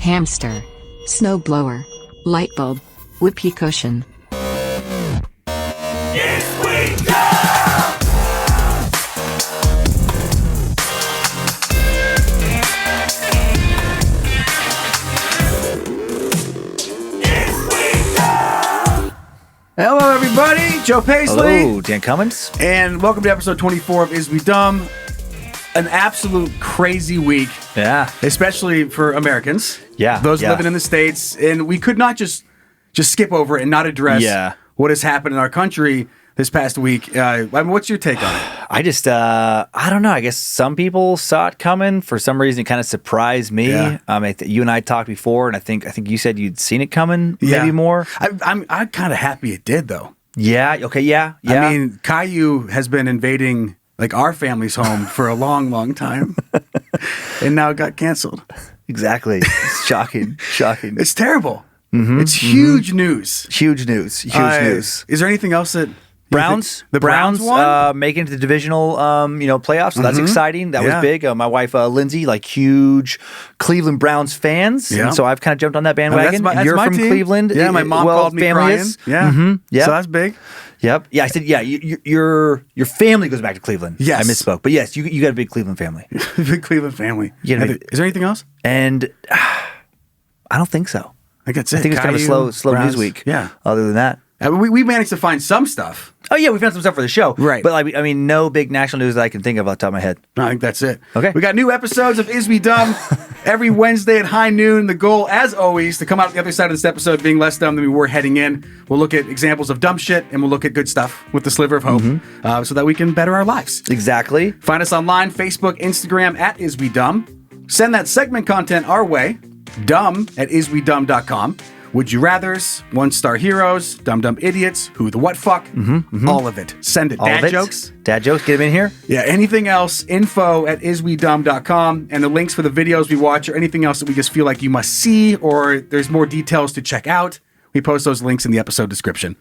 hamster, snowblower, light bulb, whoopee cushion. Hello, everybody. Joe Paisley. Hello, Dan Cummins. And welcome to episode 24 of Is We Dumb? An absolute crazy week. Yeah. Especially for Americans. Yeah. Those living in the States. And we could not just skip over it and not address what has happened in our country this past week. I mean, what's your take on it? I don't know. I guess some people saw it coming. For some reason, it kind of surprised me. Yeah. You and I talked before, and I think you said you'd seen it coming maybe more. I'm kind of happy it did, though. Yeah. Okay. Yeah. I mean, Caillou has been invading like our family's home for a long, long time, and now it got canceled. Exactly. It's shocking. Shocking. It's terrible. Mm-hmm. It's huge news. Huge news. Huge news. Is there anything else that... The Browns won? making it to the divisional, playoffs. So that's exciting. That was big. My wife, Lindsay, huge Cleveland Browns fans. Yeah. And so I've kind of jumped on that bandwagon. That's You're my from team. Cleveland. Yeah, my mom called me crying. Yeah. Mm-hmm. Yep. So that's big. Yep. Yeah, I said, your family goes back to Cleveland. Yes. I misspoke. But yes, you got a big Cleveland family. Big Cleveland family. Is there anything else? And I don't think so. I think that's it. I think it's kind of a slow Browns. news week. Yeah. Other than that. We managed to find some stuff. Oh, yeah, we found some stuff for the show. Right. But, I mean, no big national news that I can think of off the top of my head. No, I think that's it. Okay. We got new episodes of Is We Dumb every Wednesday at high noon. The goal, as always, to come out the other side of this episode being less dumb than we were heading in. We'll look at examples of dumb shit, and we'll look at good stuff with the sliver of hope so that we can better our lives. Exactly. Find us online, Facebook, Instagram, at Is We Dumb. Send that segment content our way, dumb@iswedumb.com. Would you rathers, one-star heroes, dumb idiots, who the what fuck, all of it. Send it. Dad jokes. Dad jokes, get them in here. Yeah, anything else, info@iswedumb.com, and the links for the videos we watch or anything else that we just feel like you must see or there's more details to check out. We post those links in the episode description.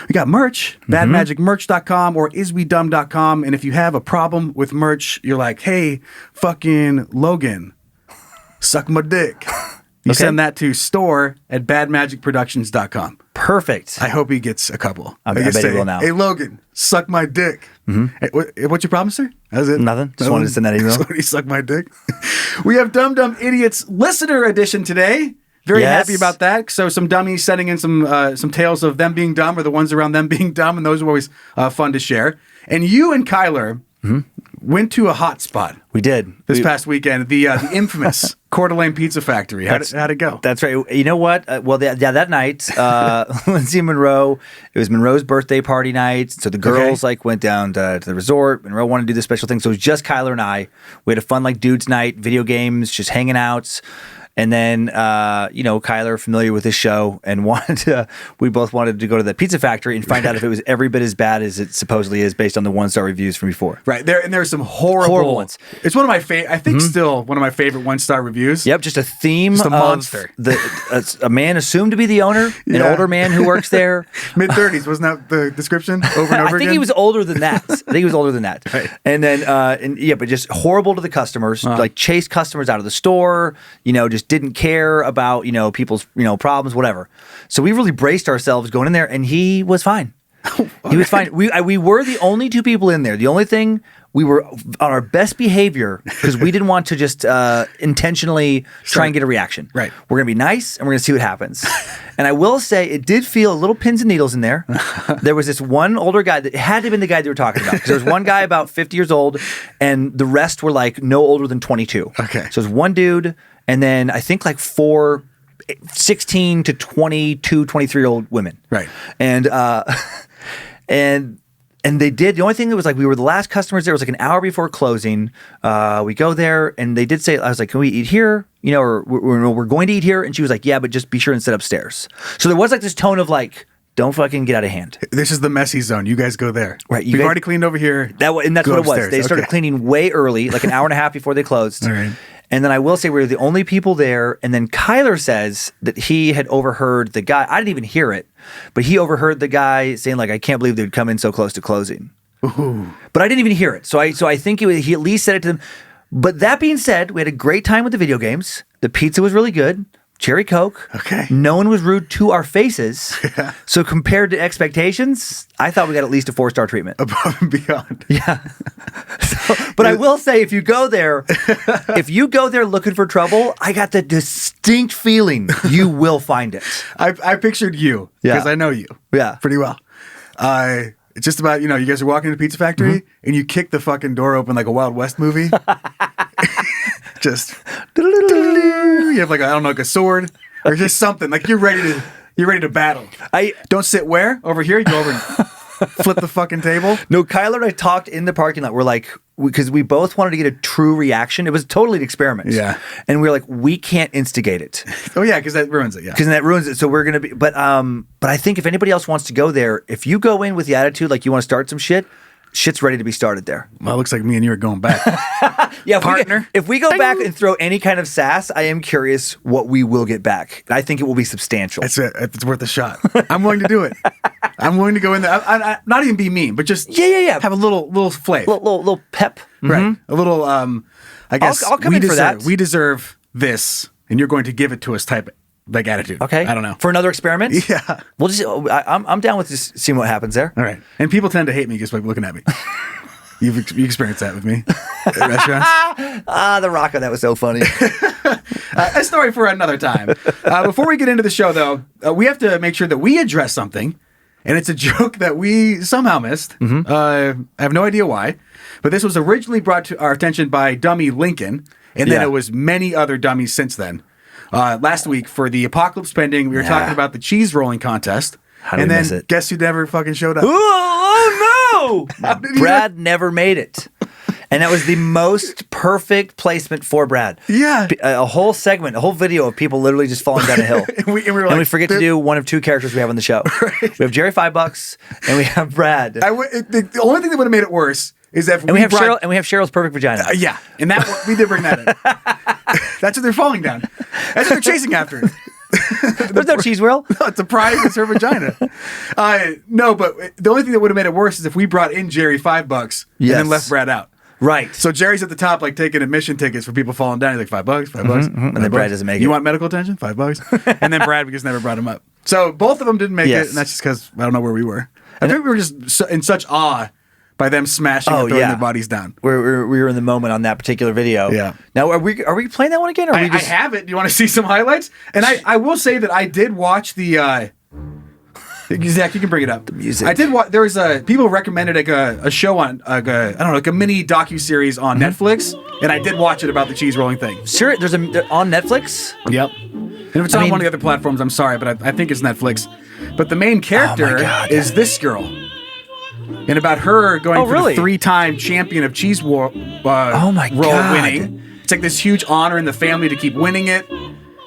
We got merch, badmagicmerch.com or iswedumb.com, and if you have a problem with merch, you're like, hey, fucking Logan, suck my dick. You send that to store@badmagicproductions.com. Perfect. I hope he gets a couple. I bet he will now. Hey, Logan, suck my dick. Hey, what's your problem, sir? That's it? Nothing. Just wanted to send that email. He suck my dick. We have Dumb Idiots listener edition today. Very happy about that. So some dummies sending in some tales of them being dumb or the ones around them being dumb, and those are always fun to share. And you and Kyler went to a hot spot. We did. This past weekend, the infamous Coeur d'Alene Pizza Factory. How'd it go? That's right. You know what? That night, Lindsay and Monroe, it was Monroe's birthday party night. So the girls went down to the resort. Monroe wanted to do this special thing. So it was just Kyler and I. We had a fun dudes night, video games, just hanging out. And then, Kyler, familiar with this show, and we both wanted to go to the pizza factory and find out if it was every bit as bad as it supposedly is based on the one-star reviews from before. Right. There's some horrible ones. It's one of my still one of my favorite one-star reviews. Yep, just a theme just a of monster. A man assumed to be the owner, an older man who works there. Mid-30s, wasn't that the description over and over again? I think he was older than that. Right. And then, but just horrible to the customers, chased customers out of the store, just didn't care about, people's, problems, whatever. So we really braced ourselves going in there, and he was fine. He was fine. We were the only two people in there. The only thing, we were on our best behavior because we didn't want to just intentionally try and get a reaction. Right. We're going to be nice, and we're going to see what happens. And I will say, it did feel a little pins and needles in there. There was this one older guy that had to have been the guy they were talking about. Because there was one guy about 50 years old, and the rest were no older than 22. Okay. So there's one dude, and then I think 4 16 to 22, 23-year-old women. Right. And they did. The only thing that was we were the last customers there. It was an hour before closing. We go there, and they did say, I was like, can we eat here? Or we're going to eat here. And she was like, yeah, but just be sure and sit upstairs. So there was this tone of don't fucking get out of hand. This is the messy zone. You guys go there. Right. We've already cleaned over here. And that's what it was. They started cleaning way early, an hour and a half before they closed. All right. And then I will say we were the only people there. And then Kyler says that he had overheard the guy. I didn't even hear it, but he overheard the guy saying I can't believe they'd come in so close to closing. Ooh. But I didn't even hear it. So I think he at least said it to them. But that being said, we had a great time with the video games. The pizza was really good. cherry Coke. Okay. No one was rude to our faces. So compared to expectations, I thought we got at least a 4-star treatment. Above and beyond. Yeah. But I will say, if you go there looking for trouble, I got the distinct feeling you will find it. I pictured you because I know you pretty well. It's just about, you guys are walking to the pizza factory and you kick the fucking door open like a Wild West movie. Just you have like a sword or just something like you're ready to battle. I don't sit where over here. You go over and flip the fucking table. No, Kyler and I talked in the parking lot. We're like, because we both wanted to get a true reaction. It was totally an experiment. Yeah, and we were like, we can't instigate it. Oh yeah, because that ruins it. Yeah, because that ruins it. So we're gonna be. But I think if anybody else wants to go there, if you go in with the attitude like you want to start some shit. Shit's ready to be started there. Well, it looks like me and you are going back. Yeah, partner. If we go back and throw any kind of sass, I am curious what we will get back. I think it will be substantial. It's worth a shot. I'm willing to do it. I'm willing to go in there. I not even be mean, but just have a little flavor, little pep, right? A little. I guess I'll come in for that. We deserve this, and you're going to give it to us. Type like attitude. Okay. I don't know. For another experiment? Yeah. We'll just. I'm down with just seeing what happens there. All right. And people tend to hate me just by looking at me. You experienced that with me at restaurants. The Rocco, that was so funny. A story for another time. Before we get into the show, though, we have to make sure that we address something. And it's a joke that we somehow missed. I have no idea why. But this was originally brought to our attention by Dummy Lincoln. And then it was many other dummies since then. Last week for the Apocalypse Pending, we were talking about the cheese rolling contest. How did we miss it? Guess who never fucking showed up? Oh no! Brad never made it. And that was the most perfect placement for Brad. Yeah. A whole segment, a whole video of people literally just falling down a hill. and we forget to do one of two characters we have on the show. Right. We have Jerry $5 and we have Brad. The only thing that would have made it worse is that we have Cheryl's perfect vagina. Yeah. And that we did bring that in. That's what they're falling down. That's what they're chasing after. There's no cheese whirl. No, it's a prize. It's her vagina. No, but the only thing that would have made it worse is if we brought in Jerry $5 and then left Brad out. Right. So Jerry's at the top, like taking admission tickets for people falling down. He's like $5, $5. And then Brad doesn't make it. You want medical attention? $5. And then Brad, we just never brought him up. So both of them didn't make it, and that's just because I don't know where we were. I think we were just in such awe by them smashing and throwing their bodies down. We were in the moment on that particular video. Yeah. Now, are we playing that one again? Or I have it. Do you want to see some highlights? And I will say that I did watch the. Zach, you can bring it up. The music. I did watch. There was people recommended like a show on like a mini docuseries on Netflix, and I did watch it about the cheese rolling thing. Sure, there's on Netflix. Yep. And if it's on one of the other platforms, I'm sorry, but I think it's Netflix. But the main character is this girl. And about her going for the 3-time champion of cheese roll winning. It's like this huge honor in the family to keep winning it.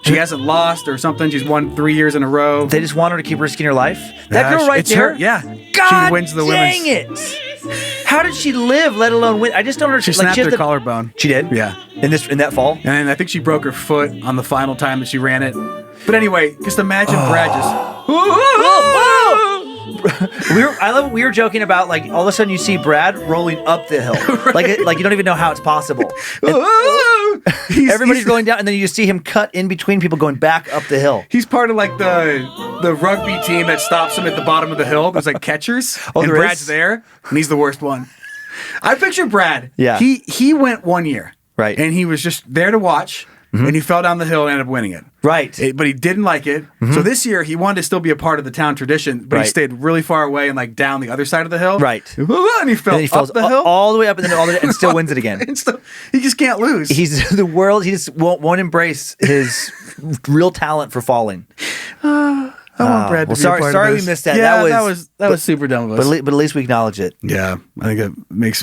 She hasn't lost or something. She's won 3 years in a row. They just want her to keep risking her life. That girl right there. Her, yeah. God she wins the dang women's. it. How did she live, let alone win? I just don't understand. She snapped her collarbone. She did? Yeah. In that fall? And I think she broke her foot on the final time that she ran it. But anyway, just imagine Brad just... I love. We were joking about like all of a sudden you see Brad rolling up the hill, like you don't even know how it's possible. Everybody's going down, and then you just see him cut in between people going back up the hill. He's part of like the rugby team that stops him at the bottom of the hill. There's like catchers, and Brad's there, and he's the worst one. I picture Brad. Yeah, he went 1 year, right, and he was just there to watch. And he fell down the hill and ended up winning it. Right. But he didn't like it. So this year, he wanted to still be a part of the town tradition, but he stayed really far away and like down the other side of the hill. Right. And he fell up the hill. All the way up and then and still wins it again. He just can't lose. He's the world. He just won't embrace his real talent for falling. I want Brad to be a part of this. Sorry we missed that. Yeah, that was super dumb of us. But at least we acknowledge it. Yeah, I think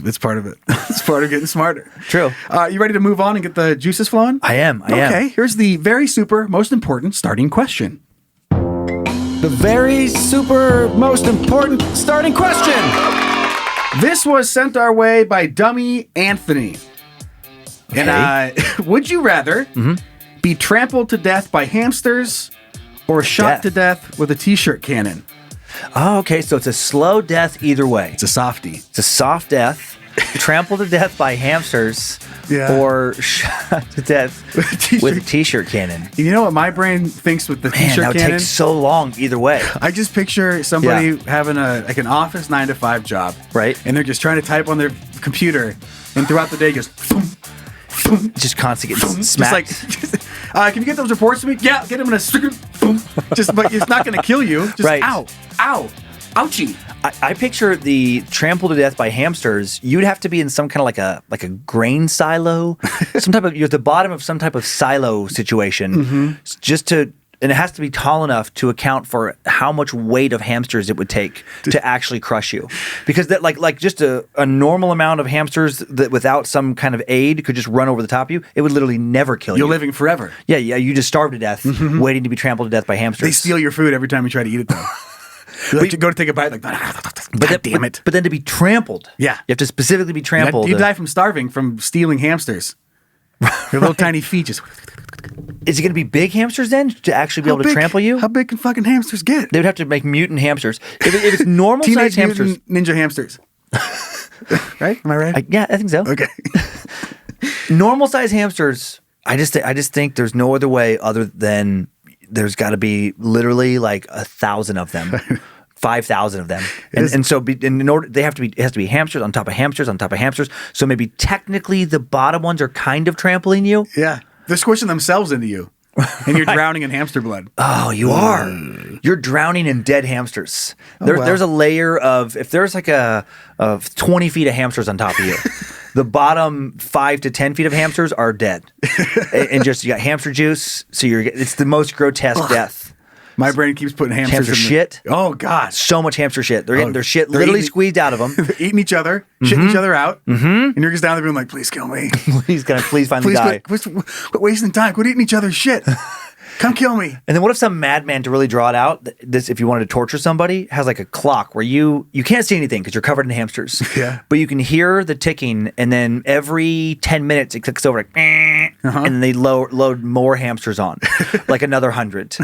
it's part of it. It's part of getting smarter. True. You ready to move on and get the juices flowing? I am. Okay, here's the very super most important starting question. The very super most important starting question. This was sent our way by Dummy Anthony. Okay. And would you rather be trampled to death by hamsters or shot to death with a t-shirt cannon? Oh, okay. So it's a slow death either way. It's a softie. It's a soft death. Trampled to death by hamsters, or shot to death with a t-shirt cannon. You know what my brain thinks with the Man, t-shirt that would cannon? take so long either way. I just picture somebody having an office 9-to-5 job, right? And they're just trying to type on their computer, and throughout the day, just just constantly getting smacked. Just like, can you get those reports to me? Yeah, get them in a but it's not going to kill you. Just ow, ouchie. I picture the trampled to death by hamsters. You'd have to be in some kind of like a grain silo, some type of you're at the bottom of some type of silo situation, just to. And it has to be tall enough to account for how much weight of hamsters it would take to actually crush you. Because that like just a normal amount of hamsters that without some kind of aid could just run over the top of you, it would literally never kill you. You're living forever. Yeah, you just starve to death waiting to be trampled to death by hamsters. They steal your food every time you try to eat it, though. You go to take a bite, like, damn it. But then to be trampled. Yeah. You have to specifically be trampled. You die from starving from stealing hamsters. Your little tiny feet just... Is it going to be big hamsters then to actually be able to trample you? How big can fucking hamsters get? They would have to make mutant hamsters. If it's normal size hamsters, ninja hamsters, right? Am I right? Yeah, I think so. Okay. Normal size hamsters. I just think there's no other way other than there's got to be literally like 1,000 of them. 5,000 of them, and so in order it has to be hamsters on top of hamsters on top of hamsters. So maybe technically the bottom ones are kind of trampling you. Yeah, they're squishing themselves into you, and you're drowning in hamster blood. Oh, you are. You're drowning in dead hamsters. There's a layer of if there's like a 20 feet of hamsters on top of you. The bottom 5 to 10 feet of hamsters are dead, and just you got hamster juice. So it's the most grotesque death. My brain keeps putting hamsters in shit. Oh God, so much hamster shit. They're getting their shit literally squeezed out of them. They're eating each other, shitting each other out, and you're just down there being like, "Please kill me, please finally die. Quit wasting time. Quit eating each other's shit. Come kill me." And then what if some madman to really draw it out? This, if you wanted to torture somebody, has like a clock where you can't see anything because you're covered in hamsters. Yeah, but you can hear the ticking, and then every 10 minutes it clicks over, like, and then they load more hamsters on, like another 100.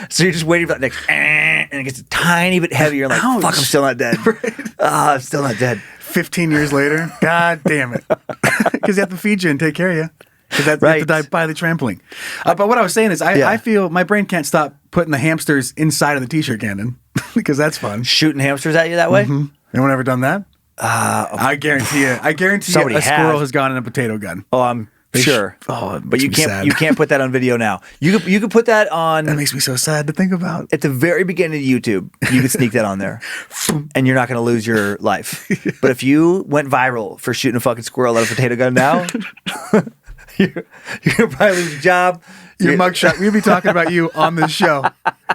So you're just waiting for that next, and it gets a tiny bit heavier. Like, ouch. Fuck, I'm still not dead. I'm still not dead. 15 years later, God damn it, because they have to feed you and take care of you. Because they have to die by the trampling. But what I was saying is, I feel my brain can't stop putting the hamsters inside of the t-shirt cannon because that's fun. Shooting hamsters at you that way? Anyone ever done that? I guarantee you. A squirrel has gone in a potato gun. Oh, I'm sure. But you can't put that on video now. You could put that on. That makes me so sad to think about. At the very beginning of YouTube, you could sneak that on there, and you're not going to lose your life. But if you went viral for shooting a fucking squirrel out of a potato gun now. You're gonna probably lose your job. Your mugshot. We'd be talking about you on this show.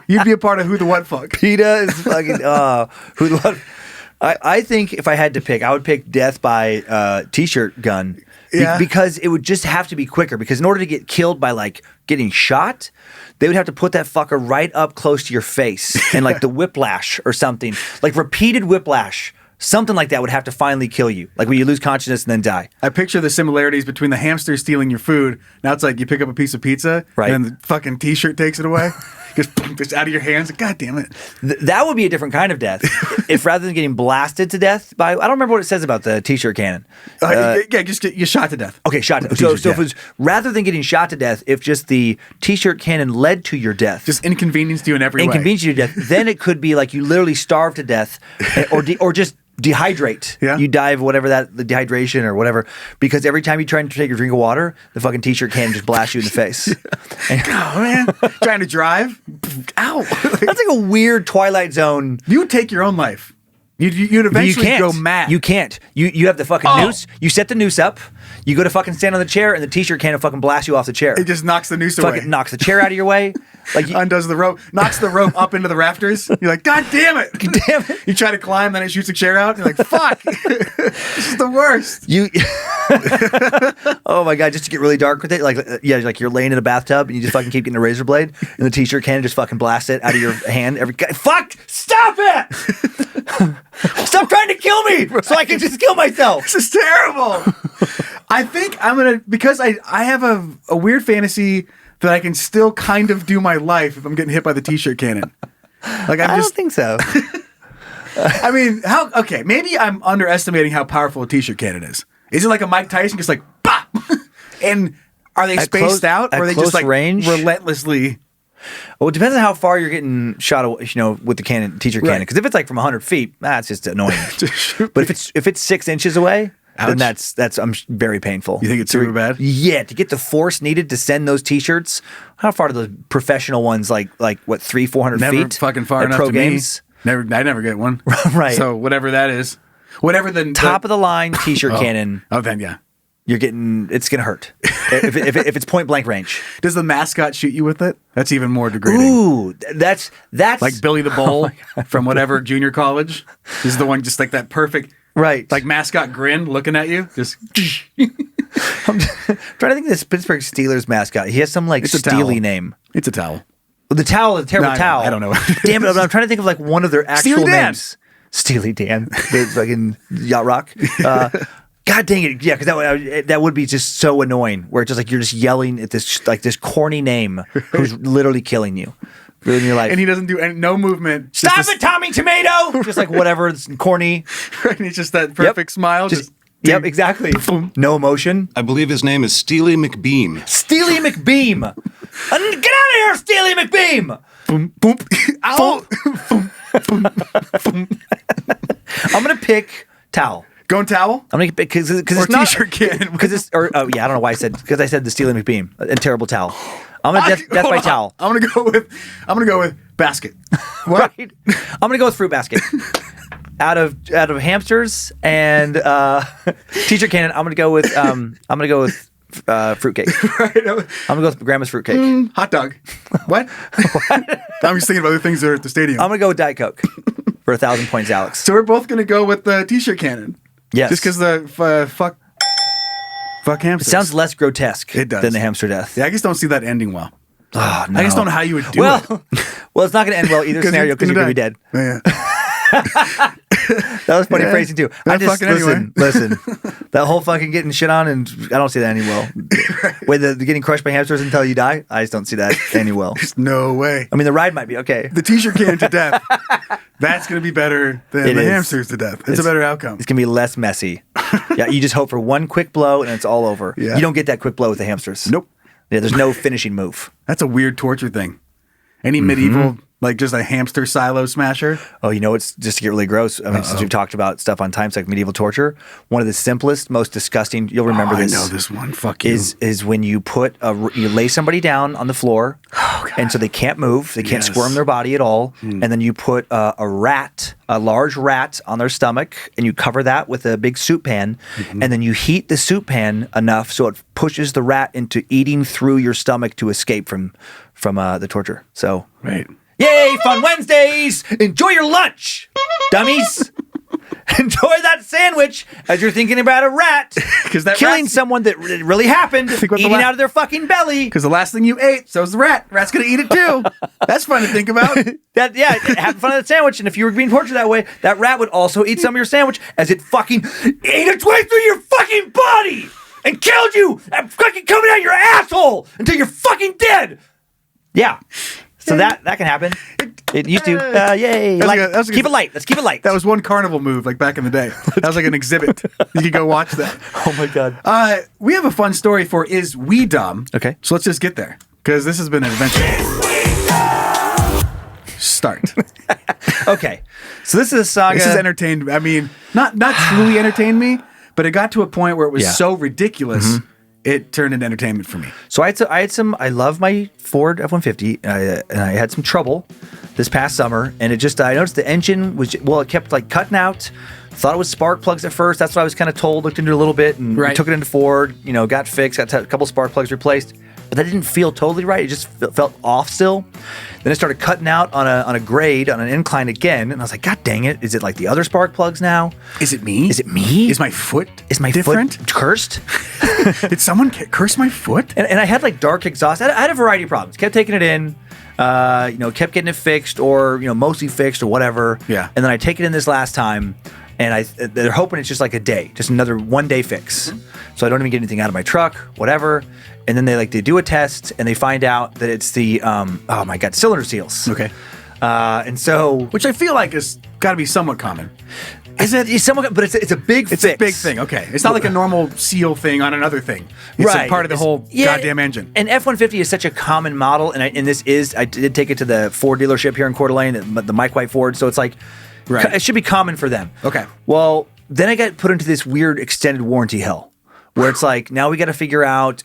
You'd be a part of Who the What Fuck. PETA is fucking Who the What. I think if I had to pick, I would pick death by t-shirt gun. Because it would just have to be quicker. Because in order to get killed by like getting shot, they would have to put that fucker right up close to your face and like the whiplash or something, like repeated whiplash. Something like that would have to finally kill you. Like when you lose consciousness and then die. I picture the similarities between the hamster stealing your food. Now it's like you pick up a piece of pizza, and then the fucking t-shirt takes it away. Just out of your hands. God damn it. That would be a different kind of death. If rather than getting blasted to death by, I don't remember what it says about the t-shirt cannon. Just get you shot to death. Okay, shot to death. So if it was, rather than getting shot to death, if just the t-shirt cannon led to your death. Just inconvenienced you in every way. Inconvenienced you to death. Then it could be like you literally starve to death or just dehydrate. Yeah. You die of whatever the dehydration or whatever, because every time you try to take a drink of water, the fucking t-shirt can just blast you in the face. Oh man, trying to drive, ow! That's like a weird Twilight Zone. You would take your own life. You'd eventually go mad. You can't. You have the fucking noose. You set the noose up. You go to fucking stand on the chair, and the t-shirt can fucking blast you off the chair. It just knocks the noose away. Fucking knocks the chair out of your way. Like undoes the rope, knocks the rope up into the rafters. You're like, God damn it! Damn it! You try to climb, then it shoots the chair out. You're like, fuck! This is the worst. Oh my god! Just to get really dark with it, like you're laying in a bathtub and you just fucking keep getting a razor blade, and the t-shirt can just fucking blast it out of your hand. Fuck! Stop it! Stop trying to kill me so I can just kill myself. This is terrible. I think I'm gonna, because I have a weird fantasy that I can still kind of do my life if I'm getting hit by the t-shirt cannon. Like I don't think so. I mean, okay, maybe I'm underestimating how powerful a t-shirt cannon is. Is it like a Mike Tyson, just like, bah! And are they spaced out, or are they just like range? relentlessly? Well, it depends on how far you're getting shot, with the teacher cannon. Because if it's like from 100 feet, that's just annoying. But if it's 6 inches away, then that's very painful. You think it's super bad? Yeah, to get the force needed to send those t-shirts. How far do those professional ones like what 300-400 never feet? Fucking far enough pro to games? Me. I never get one. Right. So whatever that is, whatever the top of the line t-shirt cannon. Oh, then yeah. It's gonna hurt if it's point blank range. Does the mascot shoot you with it? That's even more degrading. Ooh, that's like Billy the Bull from whatever junior college. This is the one just like that perfect, right? Like mascot grin looking at you. Just I'm trying to think of this Pittsburgh Steelers mascot. He has some like steely name. It's a towel. The towel is a terrible towel. I don't know. Damn it! I'm trying to think of like one of their actual Steely Dan. names. Steely Dan, the fucking yacht rock. God dang it! Yeah, because that would be just so annoying. Where it's just like you're just yelling at this corny name who's literally killing you, ruining your life. And he doesn't do no movement. Stop it, Tommy Tomato! Just like whatever, it's corny. Right, and he's just that perfect smile. Yep, exactly. No emotion. I believe his name is Steely McBeam. Steely McBeam. Get out of here, Steely McBeam! Boom, boom. Ow! I'm gonna pick towel. Going towel? I'm gonna pick because it's not t-shirt cannon. I don't know why I said I said the Steely McBeam and terrible towel. I'm gonna death by towel. I'm gonna go with basket. What? Right. I'm gonna go with fruit basket. Out of hamsters and teacher cannon, I'm gonna go with fruitcake. Right. I'm gonna go with grandma's fruitcake. Hot dog. What? I'm just thinking of other things that are at the stadium. I'm gonna go with Diet Coke for 1,000 points, Alex. So we're both gonna go with the t-shirt cannon. Yes. Just because the fuck hamsters. It sounds less grotesque than the hamster death. Yeah, I just don't see that ending well. Oh, no. I just don't know how you would do it. Well, it's not going to end well either scenario because you're going to be dead. Yeah. That was funny phrasing too. Listen, that whole fucking getting shit on, and I don't see that ending well. Wait, the getting crushed by hamsters until you die? I just don't see that ending well. There's no way. I mean, the ride might be okay. The t-shirt cannon to death. That's going to be better than the hamsters to death. It's a better outcome. It's going to be less messy. Yeah, you just hope for one quick blow and it's all over. Yeah. You don't get that quick blow with the hamsters. Nope. Yeah, there's no finishing move. That's a weird torture thing. Any medieval, like just a hamster silo smasher? Oh, it's just to get really gross. I mean, since we've talked about stuff on times like medieval torture, one of the simplest, most disgusting, you'll remember this. I know this one. Fuck you. Is when you you lay somebody down on the floor, and so they can't move, they can't squirm their body at all, and then you put a large rat on their stomach, and you cover that with a big soup pan, and then you heat the soup pan enough so it pushes the rat into eating through your stomach to escape from the torture. So right. Yay, fun Wednesdays! Enjoy your lunch, dummies! Enjoy that sandwich as you're thinking about a rat killing someone that really happened, eating out of their fucking belly. Because the last thing you ate, so's the rat. Rat's gonna eat it too. That's fun to think about. Have fun of that sandwich, and if you were being tortured that way, that rat would also eat some of your sandwich as it fucking ate its way through your fucking body and killed you and fucking coming out your asshole until you're fucking dead. Yeah. So that can happen. It used to. Yay. Keep it light. Let's keep it light. That was one carnival move, like back in the day. That was like an exhibit. You could go watch that. Oh my God. We have a fun story for Is We Dumb? Okay. So let's just get there. Because this has been an adventure. Start. Okay. So this is a saga. This has entertained, I mean, not truly entertained me, but it got to a point where it was so ridiculous. It turned into entertainment for me. So I love my Ford F-150, and I had some trouble this past summer, and I noticed the engine it kept like cutting out. Thought it was spark plugs at first. That's what I was kind of told. Looked into it a little bit and took it into Ford, got fixed, got a couple spark plugs replaced. But that didn't feel totally right. It just felt off still. Then it started cutting out on a grade, on an incline again. And I was like, God dang it. Is it like the other spark plugs now? Is it me? Is it me? Is my foot different? Foot cursed? Did someone curse my foot? And I had like dark exhaust. I had a variety of problems. Kept taking it in, kept getting it fixed or, mostly fixed or whatever. Yeah. And then I take it in this last time. And they're hoping it's just like a day, just another 1 day fix. So I don't even get anything out of my truck, whatever. And then they do a test and they find out that it's the cylinder seals. Okay. And so, Which I feel like is got to be somewhat common. Is it? It's somewhat, but it's a big It's fix. a big thing. Okay, it's not like a normal seal thing on another thing. It's Right. a part of the whole goddamn engine. And F-150 is such a common model, and this is, I did take it to the Ford dealership here in Coeur d'Alene, the Mike White Ford, so it's like, Right. it should be common for them. Okay. Well, then I got put into this weird extended warranty hell, where it's like, now we got to figure out,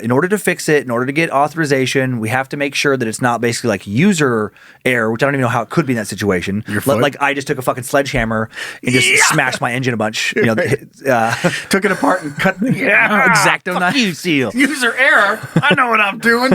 in order to fix it, in order to get authorization, we have to make sure that it's not basically like user error, which I don't even know how it could be in that situation. Your foot? Like I just took a fucking sledgehammer and just smashed my engine a bunch. You know, Took it apart and cut the X-Acto fuck knife. you, Seal. User error. I know what I'm doing.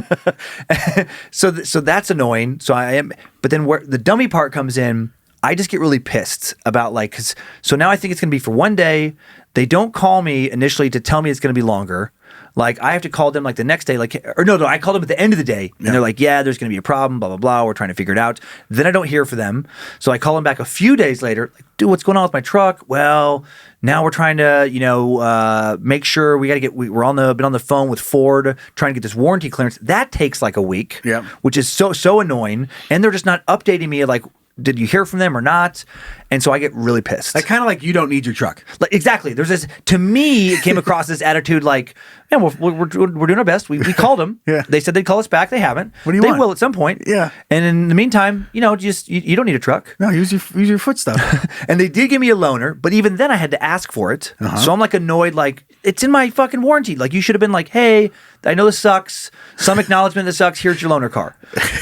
So that's annoying. So I am, but then where the dummy part comes in, I just get really pissed about like, so now I think it's going to be for one day. They don't call me initially to tell me it's going to be longer. Like I have to call them like the next day, like, or no, I called them at the end of the day and they're like, yeah, there's going to be a problem, blah, blah, blah. We're trying to figure it out. Then I don't hear from them. So I call them back a few days later, like, dude, what's going on with my truck? Well, now we're trying to, make sure we got to get, been on the phone with Ford trying to get this warranty clearance. That takes like a week, Yeah. which is so annoying. And they're just not updating me like, did you hear from them or not? And so I get really pissed. Like kind of like you don't need your truck. Like exactly. There's this. To me, it came across this attitude like, man, we're doing our best. We called them. Yeah. They said they'd call us back. They haven't. What do you They want? will at some point. Yeah. And in the meantime, just you don't need a truck. No, use your foot stuff. And they did give me a loaner, but even then I had to ask for it. So I'm like annoyed, like it's in my fucking warranty. Like you should have been like, hey, I know this sucks. Some acknowledgement this sucks. Here's your loaner car.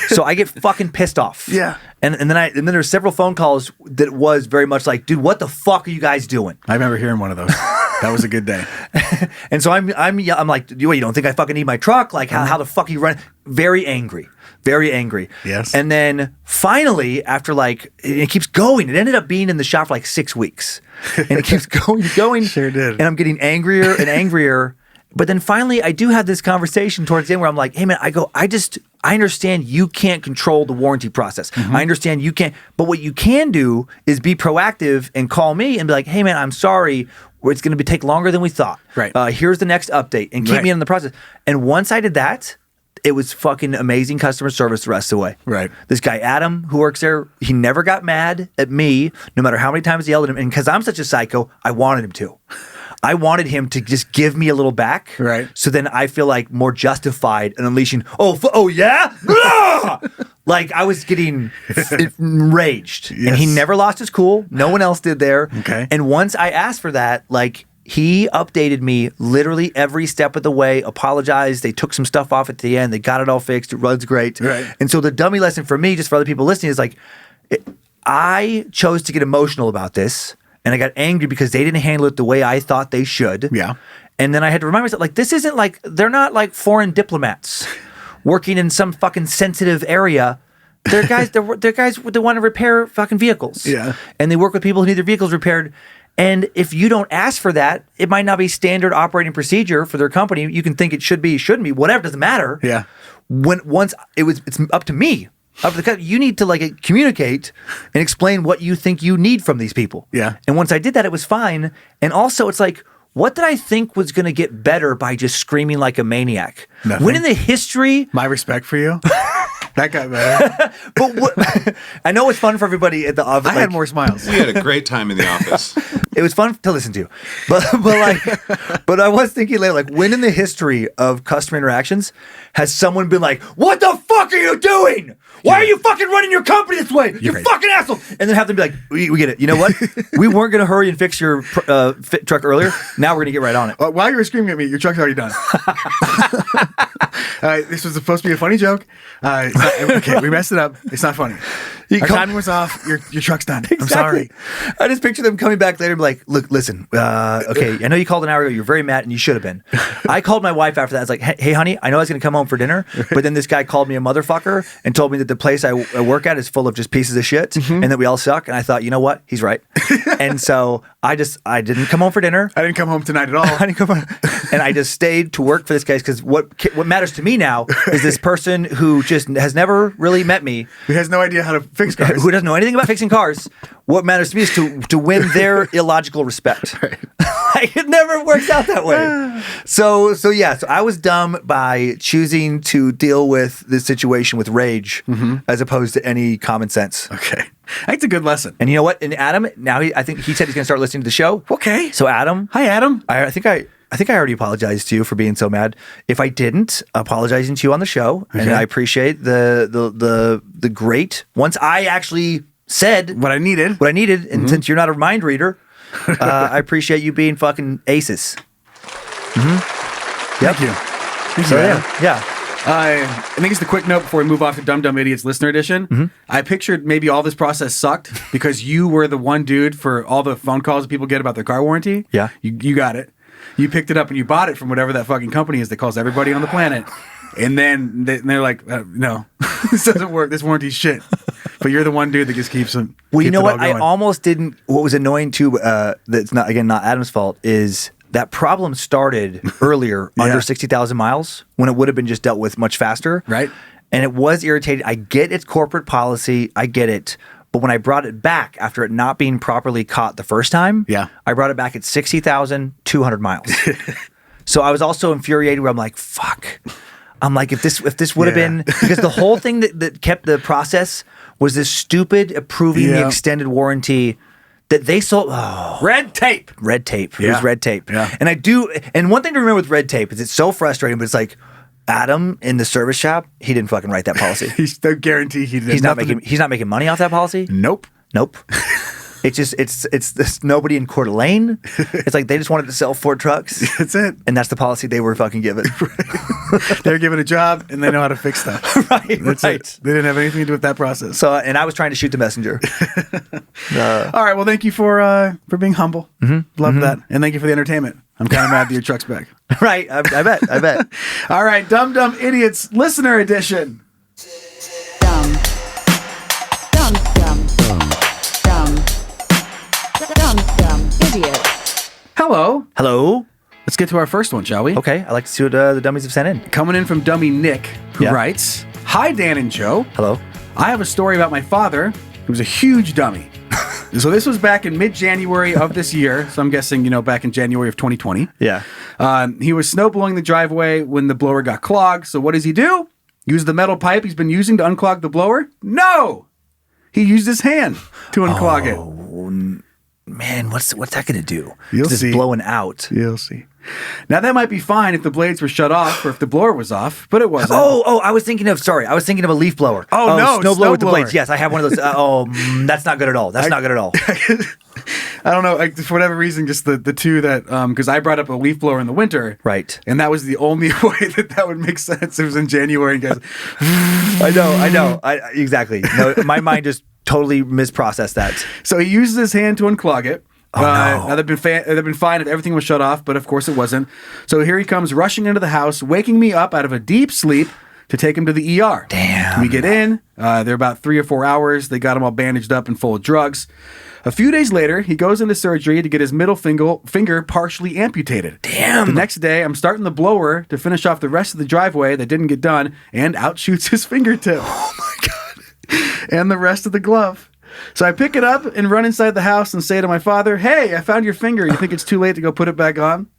So I get fucking pissed off. Yeah. And then there's several phone calls that was very much like, dude, what the fuck are you guys doing? I remember hearing one of those. That was a good day. And so I'm like, you don't think I fucking need my truck? Like how the fuck are you running? Very angry. Yes. And then finally, after like, it keeps going. It ended up being in the shop for like 6 weeks. And it keeps going. Sure did. And I'm getting angrier and angrier. But then finally, I do have this conversation towards the end where I'm like, hey man, I understand you can't control the warranty process. I understand you can't, but what you can do is be proactive and call me and be like, hey man, I'm sorry. It's going to take longer than we thought. Right. Here's the next update and keep me in the process. And once I did that, it was fucking amazing customer service the rest of the way. Right. This guy, Adam, who works there, he never got mad at me, no matter how many times I yelled at him. And because I'm such a psycho, I wanted him to. I wanted him to just give me a little back. Right. So then I feel like more justified in unleashing, oh yeah? Blah! Like I was getting enraged. Yes. And he never lost his cool. No one else did there. Okay. And once I asked for that, like he updated me literally every step of the way, apologized. They took some stuff off at the end. They got it all fixed. It runs great. Right. And so the dummy lesson for me, just for other people listening, is like, I chose to get emotional about this. And I got angry because they didn't handle it the way I thought they should. Yeah. And then I had to remind myself, like, this isn't like, they're not like foreign diplomats working in some fucking sensitive area. They're guys, they're guys that want to repair fucking vehicles. Yeah. And they work with people who need their vehicles repaired. And if you don't ask for that, it might not be standard operating procedure for their company. You can think it should be, shouldn't be, whatever, doesn't matter. Yeah. Once it's up to me. You need to like communicate and explain what you think you need from these people. Yeah. And once I did that, it was fine. And also, it's like, what did I think was going to get better by just screaming like a maniac? Nothing. When in the history, My respect for you. That got better. but what, I know it's fun for everybody at the office. I had more smiles. We had a great time in the office. It was fun to listen to, but I was thinking later, like, when in the history of customer interactions has someone been like, "What the fuck are you doing? Why are you fucking running your company this way? You right. fucking asshole!" And then have them be like, "We get it. You know what? We weren't gonna hurry and fix your truck earlier. Now we're gonna get right on it." While you were screaming at me, your truck's already done. This was supposed to be a funny joke. Okay, we messed it up. It's not funny. Our timing was off. Your truck's done. I'm sorry. I just picture them coming back later and be like, "Look, listen, okay, I know you called an hour ago. You're very mad and you should have been." I called my wife after that. I was like, "Hey, honey, I know I was going to come home for dinner, but then this guy called me a motherfucker and told me that the place I work at is full of just pieces of shit and that we all suck." And I thought, you know what? He's right. And so I didn't come home for dinner. I didn't come home tonight at all. I didn't come home. And I just stayed to work for this guy because what matters to me now is this person who just has never really met me. He has no idea how to Fix cars. who doesn't know anything about fixing cars. What matters to me is to win their illogical respect. Right. Like, it never works out that way. So I was dumb by choosing to deal with this situation with rage as opposed to any common sense. Okay. That's a good lesson. And you know what? And Adam, now I think he said he's going to start listening to the show. Okay. So Adam, Hi, Adam. I think I already apologized to you for being so mad. If I didn't, apologizing to you on the show, and I appreciate the great. Once I actually said What I needed. and since you're not a mind reader, I appreciate you being fucking aces. Thank you. Thank So you, Adam. yeah. I think it's the quick note before we move off to Dumb Dumb Idiots Listener Edition. I pictured maybe all this process sucked because you were the one dude for all the phone calls that people get about their car warranty. Yeah. You got it. You picked it up and you bought it from whatever that fucking company is that calls everybody on the planet. And then they're like, no, this doesn't work. This warranty's shit. But you're the one dude that just keeps them. Well, you know what? I Going. almost didn't. What was annoying too, that's not Adam's fault, is that problem started earlier under 60,000 miles when it would have been just dealt with much faster. Right. And it was irritating. I get it's corporate policy. I get it. But when I brought it back after it not being properly caught the first time, I brought it back at 60,200 miles. So I was also infuriated where I'm like, fuck. I'm like, if this would have been, because the whole thing that kept the process was this stupid approving the extended warranty that they sold. Red tape. Red tape. It Yeah. was red tape. Yeah. And one thing to remember with red tape is it's so frustrating, but it's like, Adam in the service shop, he didn't fucking write that policy. He's the guarantee he did He's not nothing making money off that policy. Nope. It's just it's this nobody in Coeur d'Alene. It's like they just wanted to sell Ford trucks. That's it. And that's the policy they were fucking given. They're given a job and they know how to fix stuff. Right. That's it. They didn't have anything to do with that process. So, and I was trying to shoot the messenger. All right. Well, thank you for being humble. Love that. And thank you for the entertainment. I'm kind of mad that your truck's back. Right. I bet. All right. Dumb Dumb Idiots Listener Edition. Dumb. Dumb, dumb. Dumb. Dumb, dumb. Idiot. Hello. Let's get to our first one, shall we? Okay. I like to see what the dummies have sent in. Coming in from Dummy Nick, who writes, Hi, Dan and Joe. Hello. I have a story about my father, who was a huge dummy. So this was back in mid-January of this year. So I'm guessing, back in January of 2020. Yeah. He was snow blowing the driveway when the blower got clogged. So what does he do? Use the metal pipe he's been using to unclog the blower? No! He used his hand to unclog it. Man, what's that going to do? You'll It's see. blowing out. You'll see. Now that might be fine if the blades were shut off or if the blower was off, but it wasn't. I was thinking of a leaf blower. Oh, no, snow blower with the snowblower. blades. Yes, I have one of those. That's not good at all. That's not good at all. I don't know, for whatever reason, just the two that, because I brought up a leaf blower in the winter. Right. And that was the only way that would make sense. It was in January and guys. I know. Exactly. No, my mind just totally misprocessed that. So he uses his hand to unclog it. Oh, no. Now they've been fine if everything was shut off, but of course it wasn't. So here he comes rushing into the house, waking me up out of a deep sleep to take him to the ER. Damn. We get in. They're about 3 or 4 hours. They got him all bandaged up and full of drugs. A few days later, he goes into surgery to get his middle finger partially amputated. Damn. The next day, I'm starting the blower to finish off the rest of the driveway that didn't get done, and out shoots his fingertip. Oh my God. And the rest of the glove. So I pick it up and run inside the house and say to my father, hey, I found your finger. You think it's too late to go put it back on?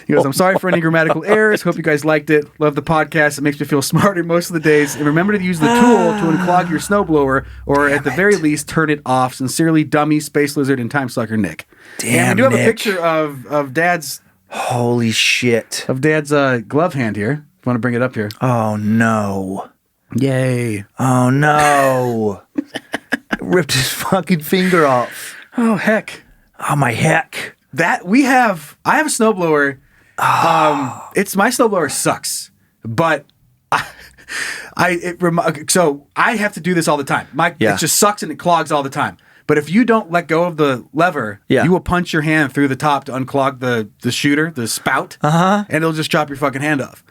He goes, I'm sorry for any grammatical errors. Hope you guys liked it. Love the podcast. It makes me feel smarter most of the days. And remember to use the tool to unclog your snowblower, or at the very least, turn it off. Sincerely, Dummy, Space Lizard, and Time Sucker Nick. Damn, and we do have Nick. a picture of Dad's Holy shit. glove hand here. If you want to bring it up here. Oh, no. Yay. Oh, no. Ripped his fucking finger off. Oh, heck. Oh, my heck. I have a snowblower. It's my snowblower sucks, but so I have to do this all the time. It just sucks and it clogs all the time. But if you don't let go of the lever, you will punch your hand through the top to unclog the shooter, the spout, and it'll just chop your fucking hand off.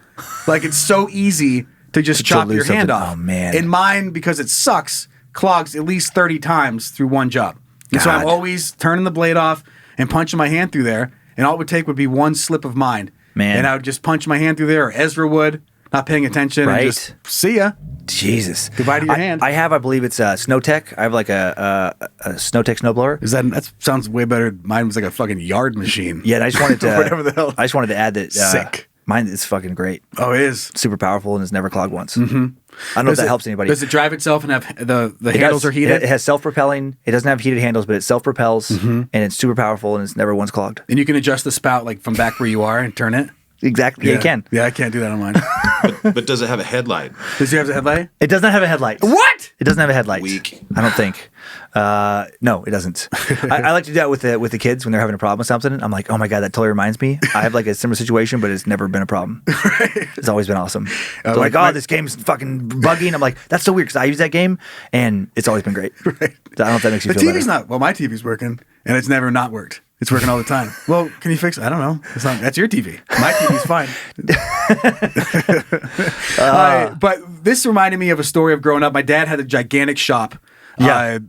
Like, it's so easy to just chop your hand off. Oh, man. And mine, because it sucks, clogs at least 30 times through one job. And so I'm always turning the blade off and punching my hand through there. And all it would take would be one slip of mine. Man. And I would just punch my hand through there, or Ezra would, not paying attention, and just, see ya. Jesus. Goodbye to your hand. I believe it's SnowTech. I have like a SnowTech snowblower. That sounds way better. Mine was like a fucking yard machine. Yeah, and I just wanted to Whatever the hell. I just wanted to add that Sick. Mine is fucking great. Oh, it is. Super powerful and it's never clogged once. Mm-hmm. I don't know if that helps anybody. Does it drive itself and have the handles are heated? It has self-propelling. It doesn't have heated handles, but it self-propels and it's super powerful and it's never once clogged. And you can adjust the spout like from back where you are and turn it? Exactly. Yeah, you can. Yeah, I can't do that on mine. But does it have a headlight? Does it have a headlight? It does not have a headlight. What? It doesn't have a headlight. Weak. I don't think. No, it doesn't. I like to do that with the kids when they're having a problem with something. I'm like, oh my God, that totally reminds me. I have like a similar situation, but it's never been a problem. Right. It's always been awesome. They're like, this game's fucking buggy. And I'm like, that's so weird because I use that game and it's always been great. Right. I don't know if that makes you feel TV's better. my TV's working and it's never not worked. It's working all the time. Well, can you fix it? I don't know. That's your TV. My TV's fine. But this reminded me of a story of growing up. My dad had a gigantic shop. Yeah.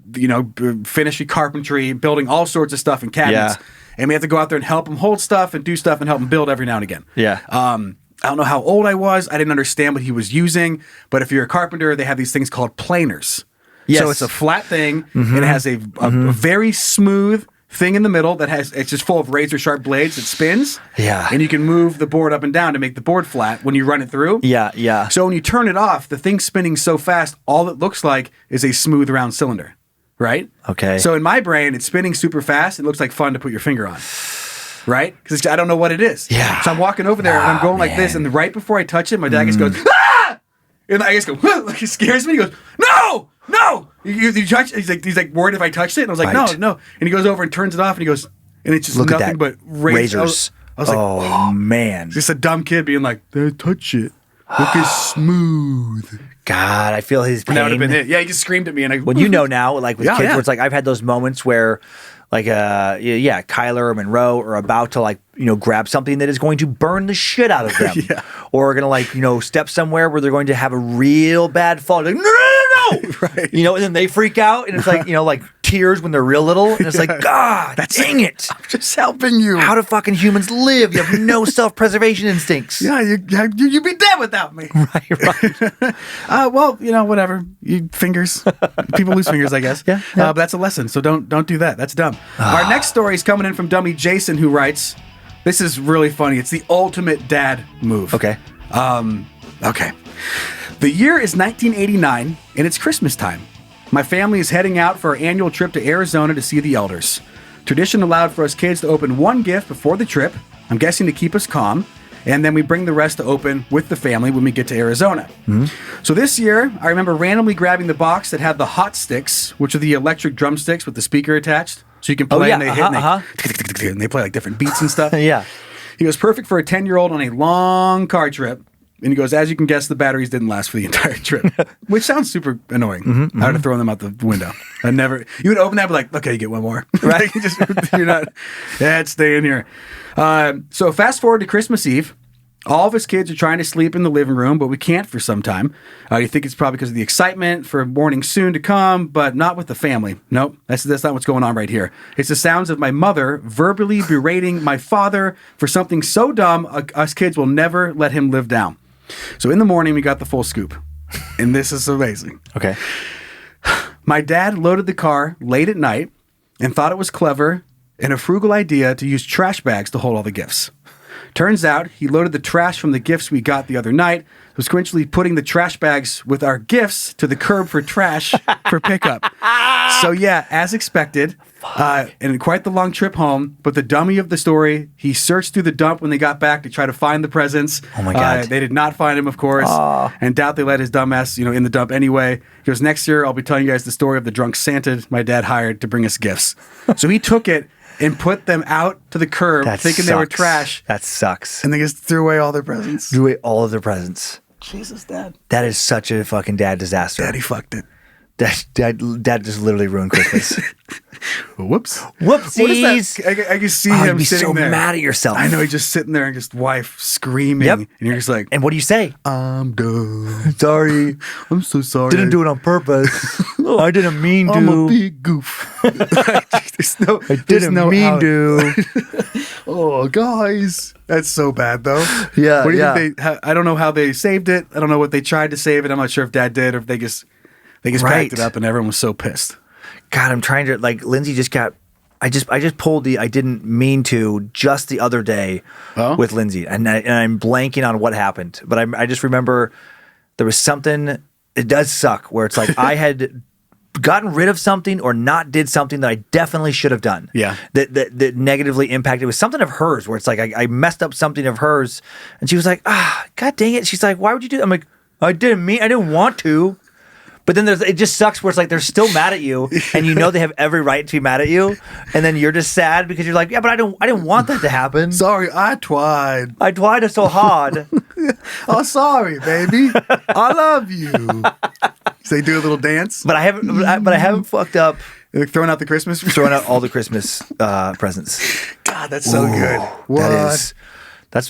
Finishing carpentry, building all sorts of stuff in cabinets. Yeah. And we had to go out there and help him hold stuff and do stuff and help him build every now and again. Yeah. I don't know how old I was. I didn't understand what he was using. But if you're a carpenter, they have these things called planers. Yes. So it's a flat thing. And it has a very smooth thing in the middle it's just full of razor sharp blades. It spins. Yeah. And you can move the board up and down to make the board flat when you run it through. Yeah, yeah. So when you turn it off, the thing's spinning so fast, all it looks like is a smooth round cylinder. Right? Okay. So in my brain, it's spinning super fast. It looks like fun to put your finger on. Right? Because I don't know what it is. Yeah. So I'm walking over there and I'm going like this. And right before I touch it, my dad just goes, ah! And I just go, like he scares me. He goes, no! You touch it? He's like worried if I touched it. And I was like, no. And he goes over and turns it off and he goes, and it's just Look nothing at that. but razors. I was like, oh, man. Just a dumb kid being like, touch it. Look at smooth. God, I feel his pain. And that would have been it. Yeah, he just screamed at me. And Well, now, like with kids, where it's like I've had those moments where, like, Kyler or Monroe are about to, like, grab something that is going to burn the shit out of them. Yeah. Or are going to, like, step somewhere where they're going to have a real bad fall. Like, no! Right. And then they freak out and it's like, like tears when they're real little. And it's like, God, dang it. I'm just helping you. How do fucking humans live? You have no self-preservation instincts. Yeah, you'd be dead without me. Right. Well, whatever. Fingers. People lose fingers, I guess. Yeah. But that's a lesson, so don't do that. That's dumb. Our next story is coming in from Dummy Jason, who writes, this is really funny. It's the ultimate dad move. Okay. Okay. The year is 1989, and it's Christmas time. My family is heading out for our annual trip to Arizona to see the elders. Tradition allowed for us kids to open one gift before the trip, I'm guessing to keep us calm, and then we bring the rest to open with the family when we get to Arizona. So this year, I remember randomly grabbing the box that had the hot sticks, which are the electric drumsticks with the speaker attached, so you can play and they hit and they play like different beats and stuff. Yeah. He goes, perfect for a 10-year-old on a long car trip. And he goes, as you can guess, the batteries didn't last for the entire trip, which sounds super annoying. I would have thrown them out the window. You would open that and be like, okay, you get one more. Right? You're not, it's stay in here. So fast forward to Christmas Eve. All of us kids are trying to sleep in the living room, but we can't for some time. You think it's probably because of the excitement for a morning soon to come, but not with the family. Nope, that's not what's going on right here. It's the sounds of my mother verbally berating my father for something so dumb us kids will never let him live down. So in the morning, we got the full scoop. And this is amazing. Okay. My dad loaded the car late at night and thought it was clever and a frugal idea to use trash bags to hold all the gifts. Turns out he loaded the trash from the gifts we got the other night, sequentially putting the trash bags with our gifts to the curb for trash for pickup. So yeah, as expected, and quite the long trip home, but the dummy of the story, he searched through the dump when they got back to try to find the presents. Oh my God. They did not find him, of course, and doubt they let his dumb ass, in the dump anyway. He goes, next year I'll be telling you guys the story of the drunk Santa my dad hired to bring us gifts. So he took it and put them out to the curb thinking they were trash. That sucks. And they just threw away all their presents. Threw away all of their presents. Jesus, Dad. That is such a fucking dad disaster. Daddy fucked it. Dad just literally ruined Christmas. Whoops. Whoopsies. What is that? I can see him you'd be sitting so there. mad at yourself. I know, he's just sitting there and just wife screaming. Yep. And you're just like, And what do you say? I'm done. Sorry. I'm so sorry. Didn't do it on purpose. I didn't mean to. I'm a big goof. I didn't mean to. Oh, guys. That's so bad, though. Yeah, What do you yeah. think I don't know how they saved it. I don't know what they tried to save it. I'm not sure if Dad did or if they just Right. packed it up and everyone was so pissed. God, I'm trying to like Lindsay just got. I just pulled the I didn't mean to just the other day with Lindsay, and I'm blanking on what happened, but I just remember there was something. It does suck where it's like I had gotten rid of something or not did something that I definitely should have done. Yeah. That negatively impacted. It was something of hers where it's like I messed up something of hers, and she was like, God dang it. She's like, why would you do that? I'm like, I didn't want to. But then it just sucks where it's like they're still mad at you, and you know they have every right to be mad at you, and then you're just sad because you're like, yeah, but I didn't want that to happen. Sorry, I tried. I tried so hard. Oh, sorry, baby. I love you. So they do a little dance. But I haven't fucked up. They're throwing out the Christmas. Throwing out all the Christmas presents. God, that's so good. What? That is.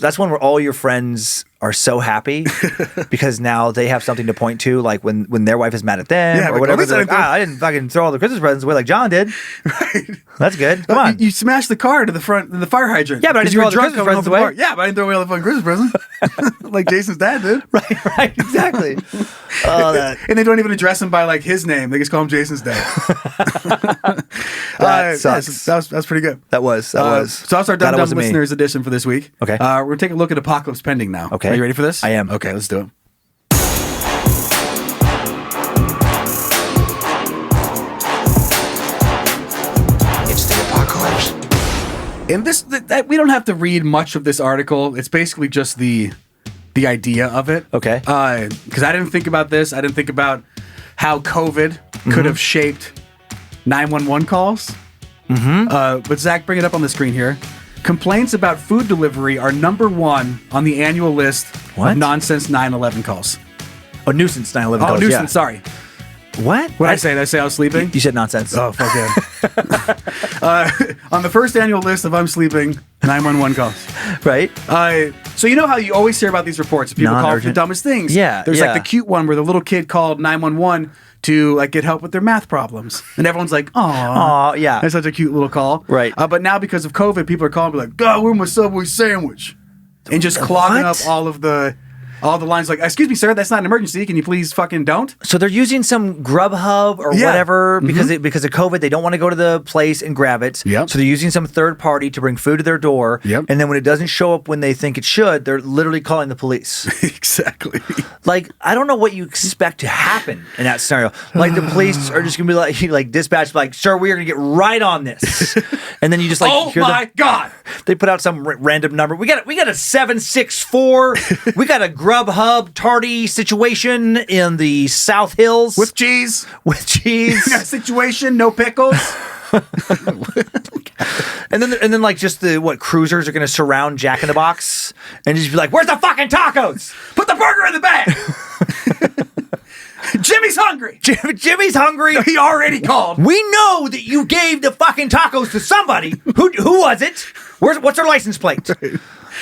That's one where all your friends are so happy because now they have something to point to, like when their wife is mad at them Yeah, or like, whatever. at least They're like, I didn't fucking throw all the Christmas presents away like John did. Right. That's good. Come on. You smashed the car to the front, the fire hydrant. Yeah, but I didn't you throw were all the drunk Christmas coming home presents from the away. bar. Yeah, but I didn't throw away all the fucking Christmas presents. Like Jason's dad did. Right, exactly. Oh, And they don't even address him by like his name. They just call him Jason's dad. That sucks. That was pretty good. That was. So that's our Glad Dumb it Dumb wasn't me. Listeners edition for this week. Okay. We're going to take a look at Apocalypse Pending now. Okay. Are you ready for this? I am. Okay, let's do it. It's the apocalypse. And we don't have to read much of this article. It's basically just the idea of it. Okay. Because I didn't think about this. I didn't think about how COVID could have shaped 911 calls. But Zach, bring it up on the screen here. Complaints about food delivery are number one on the annual list What? of nonsense 911 calls. Oh, nuisance 9/11. Oh, calls, nuisance. yeah. Sorry. What? What did I say? Did I say I was sleeping? You said nonsense. Oh, fuck yeah. On the first annual list of I'm sleeping 911 calls. Right? So you know how you always hear about these reports of people call for the Non-urgent. dumbest things. Yeah, There's yeah. like the cute one where the little kid called 911 to like get help with their math problems, and everyone's like, "Aw, Aw, yeah. that's such a cute little call." Right. But now because of COVID, people are calling, be like, "God, where's my Subway sandwich?" And just clogging What? up all the lines. Like, "Excuse me, sir, that's not an emergency. Can you please fucking don't?" So they're using some Grubhub or Yeah. whatever because of COVID. They don't want to go to the place and grab it. Yep. So they're using some third party to bring food to their door. Yep. And then when it doesn't show up when they think it should, they're literally calling the police. Exactly. Like, I don't know what you expect to happen in that scenario. Like the police are just gonna be like dispatch, like, sir, we are gonna get right on this. And then you just like Oh hear my God. they put out some random number. We got a 764. We got a Grubhub tardy situation in the South Hills With cheese. with cheese. We got a situation, no pickles. and then like just the cruisers are gonna surround Jack in the Box and just be like, "Where's the fucking tacos? Put the burger in the bag. Jimmy's hungry. Jimmy's hungry. He already called. We know that you gave the fucking tacos to somebody. Who was it? What's their license plate?"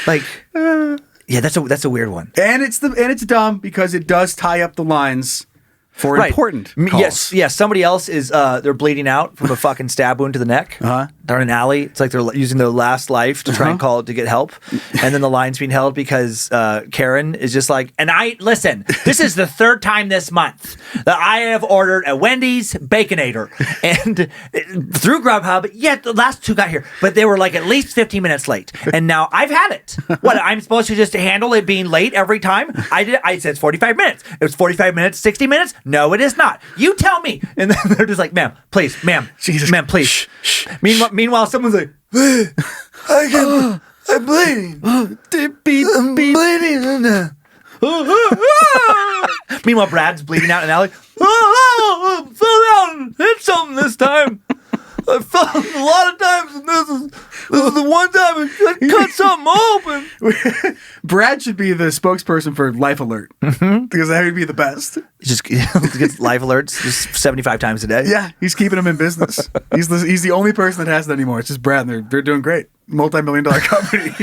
Like, yeah, that's a weird one. And it's dumb because it does tie up the lines for important calls. Yes, somebody else is they're bleeding out from a fucking stab wound to the neck. They're in an alley. It's like they're using their last life to try and call it to get help. And then the line's being held because Karen is just like, listen, this is the third time this month that I have ordered a Wendy's Baconator. And through Grubhub, yeah, the last two got here, but they were like at least 15 minutes late. And now I've had it. What, I'm supposed to just handle it being late every time? I said it's 45 minutes. It was 45 minutes, 60 minutes? No, it is not. You tell me. And then they're just like, ma'am, please, ma'am. Jesus. Ma'am, please. Shh. Meanwhile, someone's like, I'm bleeding. I'm bleeding. Meanwhile, Brad's bleeding out in an alley. I fell down and hit something this time. I fell a lot of times, and this is the one time I cut something open. Brad should be the spokesperson for Life Alert because that would be the best. He just gets live alerts just 75 times a day. Yeah, he's keeping them in business. He's the only person that has it anymore. It's just Brad, and they're doing great. Multi-million-dollar company.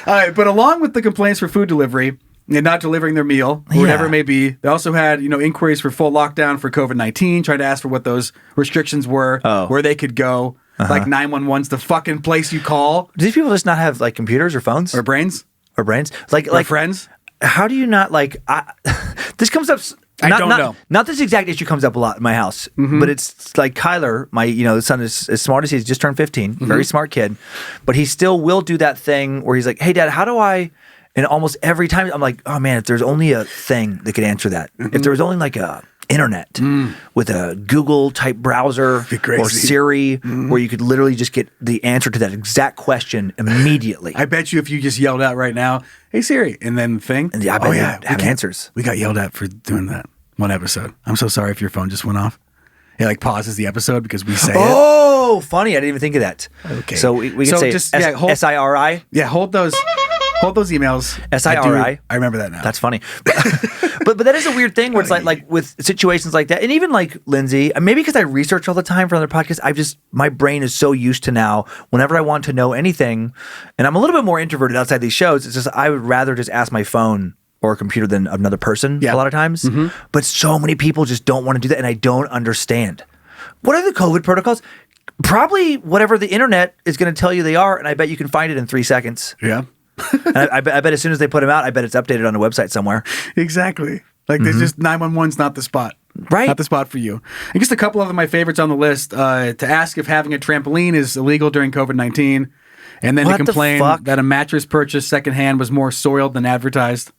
All right, but along with the complaints for food delivery and not delivering their meal, or whatever it may be, they also had inquiries for full lockdown for COVID-19, trying to ask for what those restrictions were, where they could go. Like 911's the fucking place you call. Do these people just not have like computers or phones Or brains? or brains? Like Or friends? how do you not like? This comes up. I don't know. Not this exact issue comes up a lot in my house, but it's like Kyler, my the son is as smart as he's just turned 15, very smart kid, but he still will do that thing where he's like, "Hey, Dad, how do I?" And almost every time I'm like, "Oh man, if there's only a thing that could answer that, if there was only like a internet with a Google type browser or Siri where you could literally just get the answer to that exact question immediately." I bet you if you just yelled out right now, "Hey Siri," and then the thing. And I bet you'd have answers. We got yelled at for doing that one episode. I'm so sorry if your phone just went off. It like pauses the episode because we say it. Oh, funny. I didn't even think of that. Okay. So we can say just SIRI. Yeah, hold those emails. SIRI. I remember that now. That's funny. But that is a weird thing where it's like with situations like that, and even like Lindsay, maybe because I research all the time for other podcasts, my brain is so used to now whenever I want to know anything, and I'm a little bit more introverted outside these shows, it's just I would rather just ask my phone or a computer than another person a lot of times. But so many people just don't want to do that, and I don't understand. What are the COVID protocols? Probably whatever the internet is going to tell you they are, and I bet you can find it in 3 seconds. Yeah. And I bet as soon as they put them out, I bet it's updated on a website somewhere. Exactly. Like there's just 911's not the spot. Right. Not the spot for you. And just a couple of my favorites on the list, to ask if having a trampoline is illegal during COVID-19, and then What to the complain fuck? that a mattress purchased secondhand was more soiled than advertised.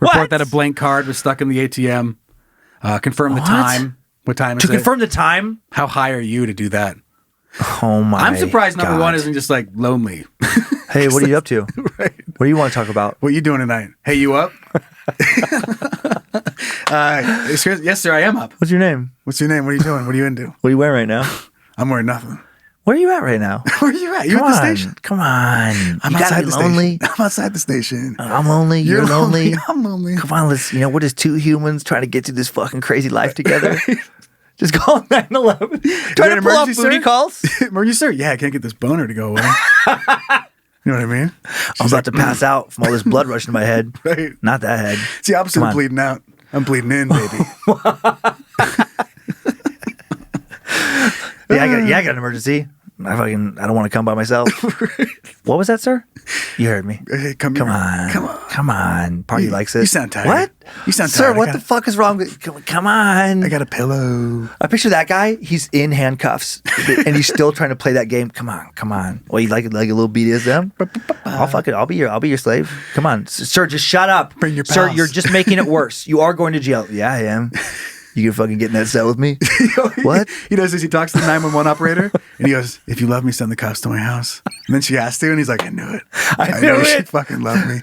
Report What? that a blank card was stuck in the ATM. Confirm the What? time. What time is To it? confirm the time? How high are you to do that? Oh my I'm surprised number God. one isn't just like lonely. Hey, what are you up to? Right. What do you want to talk about? What are you doing tonight? Hey, you up? Yes, sir, I am up. What's your name? What's your name? What are you doing? What are you into? What are you wearing right now? I'm wearing nothing. Where are you at right now? Where are you at? You Come at the on. station? Come on. I'm you gotta outside be the lonely. station. I'm outside the station. I'm lonely. You're lonely. I'm lonely. Come on, let's, we're just two humans trying to get through this fucking crazy life together. Just call 911. Trying to pull off booty calls. Emergency, sir? Yeah, I can't get this boner to go away. You know what I mean? I'm about to pass out from all this blood rushing to my head. Right. Not that head. It's the opposite Come of on. bleeding out. I'm bleeding in, baby. Yeah, I got an emergency. I don't want to come by myself. What was that, sir? You heard me. Hey, come Come here. on. Come on. Party likes it. You sound tired. What? You sound Sir, tired. what the fuck is wrong with Come on. I got a pillow. I picture that guy. He's in handcuffs, and he's still trying to play that game. Come on. Well, you like a little BDSM? I'll be your slave. Come on, sir. Just shut up. Bring your Sir, pals. you're just making it worse. You are going to jail. Yeah, I am. You can fucking get in that cell with me. What? He does this. He talks to the 911 operator, and he goes, "If you love me, send the cops to my house." And then she has to, and he's like, "I knew it. I knew She it." fucking loved me."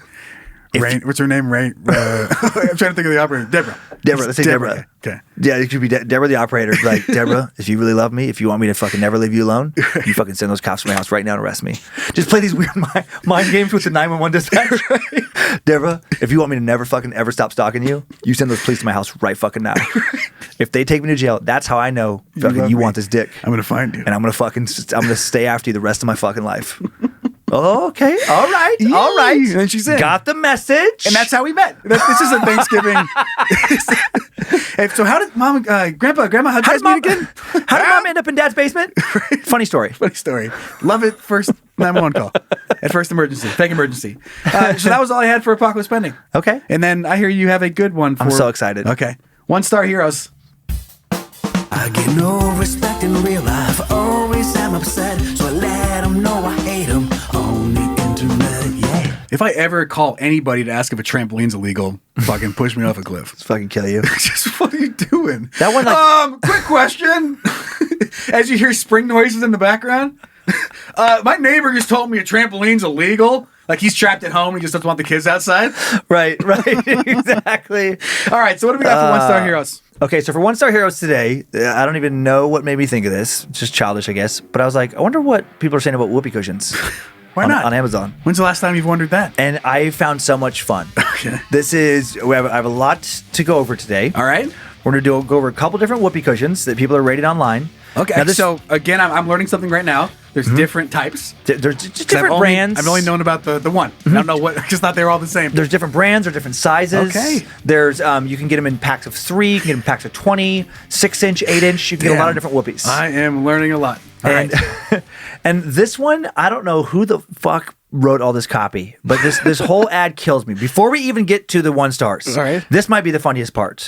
Rain. What's her name? Rain. I'm trying to think of the operator. Deborah. Let's say Deborah. Okay. Yeah, it could be Deborah the operator. Like, Deborah, if you really love me, if you want me to fucking never leave you alone, you fucking send those cops to my house right now and arrest me. Just play these weird mind games with the 911 dispatch. Deborah, if you want me to never fucking ever stop stalking you, you send those police to my house right fucking now. If they take me to jail, that's how I know fucking love you me. want this dick. I'm gonna find you. And I'm gonna stay after you the rest of my fucking life. Okay, all right. And she's in. Got the message. And that's how we met. This is a Thanksgiving. And so how did Grandma, how'd you guys meet again? How did Mom end up in Dad's basement? Funny story. Funny story. Love it. First 911 call. At first emergency. Fake emergency. So that was all I had for Apocalypse Pending. Okay. And then I hear you have a good one for... I'm so excited. Okay. 1-star heroes. I get no respect in real life, always am upset, so I let them know I hate them on the internet, yeah. If I ever call anybody to ask if a trampoline's illegal, fucking push me off a cliff. Let's fucking kill you. Just what are you doing? That one, like- quick question. As you hear spring noises in the background, my neighbor just told me a trampoline's illegal. Like he's trapped at home. He just doesn't want the kids outside. Right. Exactly. All right. So what do we got for 1-star heroes? Okay, so for 1-star heroes today, I don't even know what made me think of this. It's just childish, I guess. But I was like, I wonder what people are saying about whoopee cushions. Why not? On Amazon. When's the last time you've wondered that? And I found so much fun. Okay. I have a lot to go over today. All right. We're going to go over a couple different whoopee cushions that people are rated online. Okay. Now So again, I'm learning something right now. There's different types. There's just 'Cause different brands. I've only known about the one. I don't know what. Just thought they were all the same. There's different brands or different sizes. Okay. There's you can get them in packs of 3, you can get them in packs of 20, 6-inch, 8-inch. You can get a lot of different whoopies. I am learning a lot. And and this one, I don't know who the fuck wrote all this copy, but this whole ad kills me. Before we even get to the 1 stars, All right. this might be the funniest part.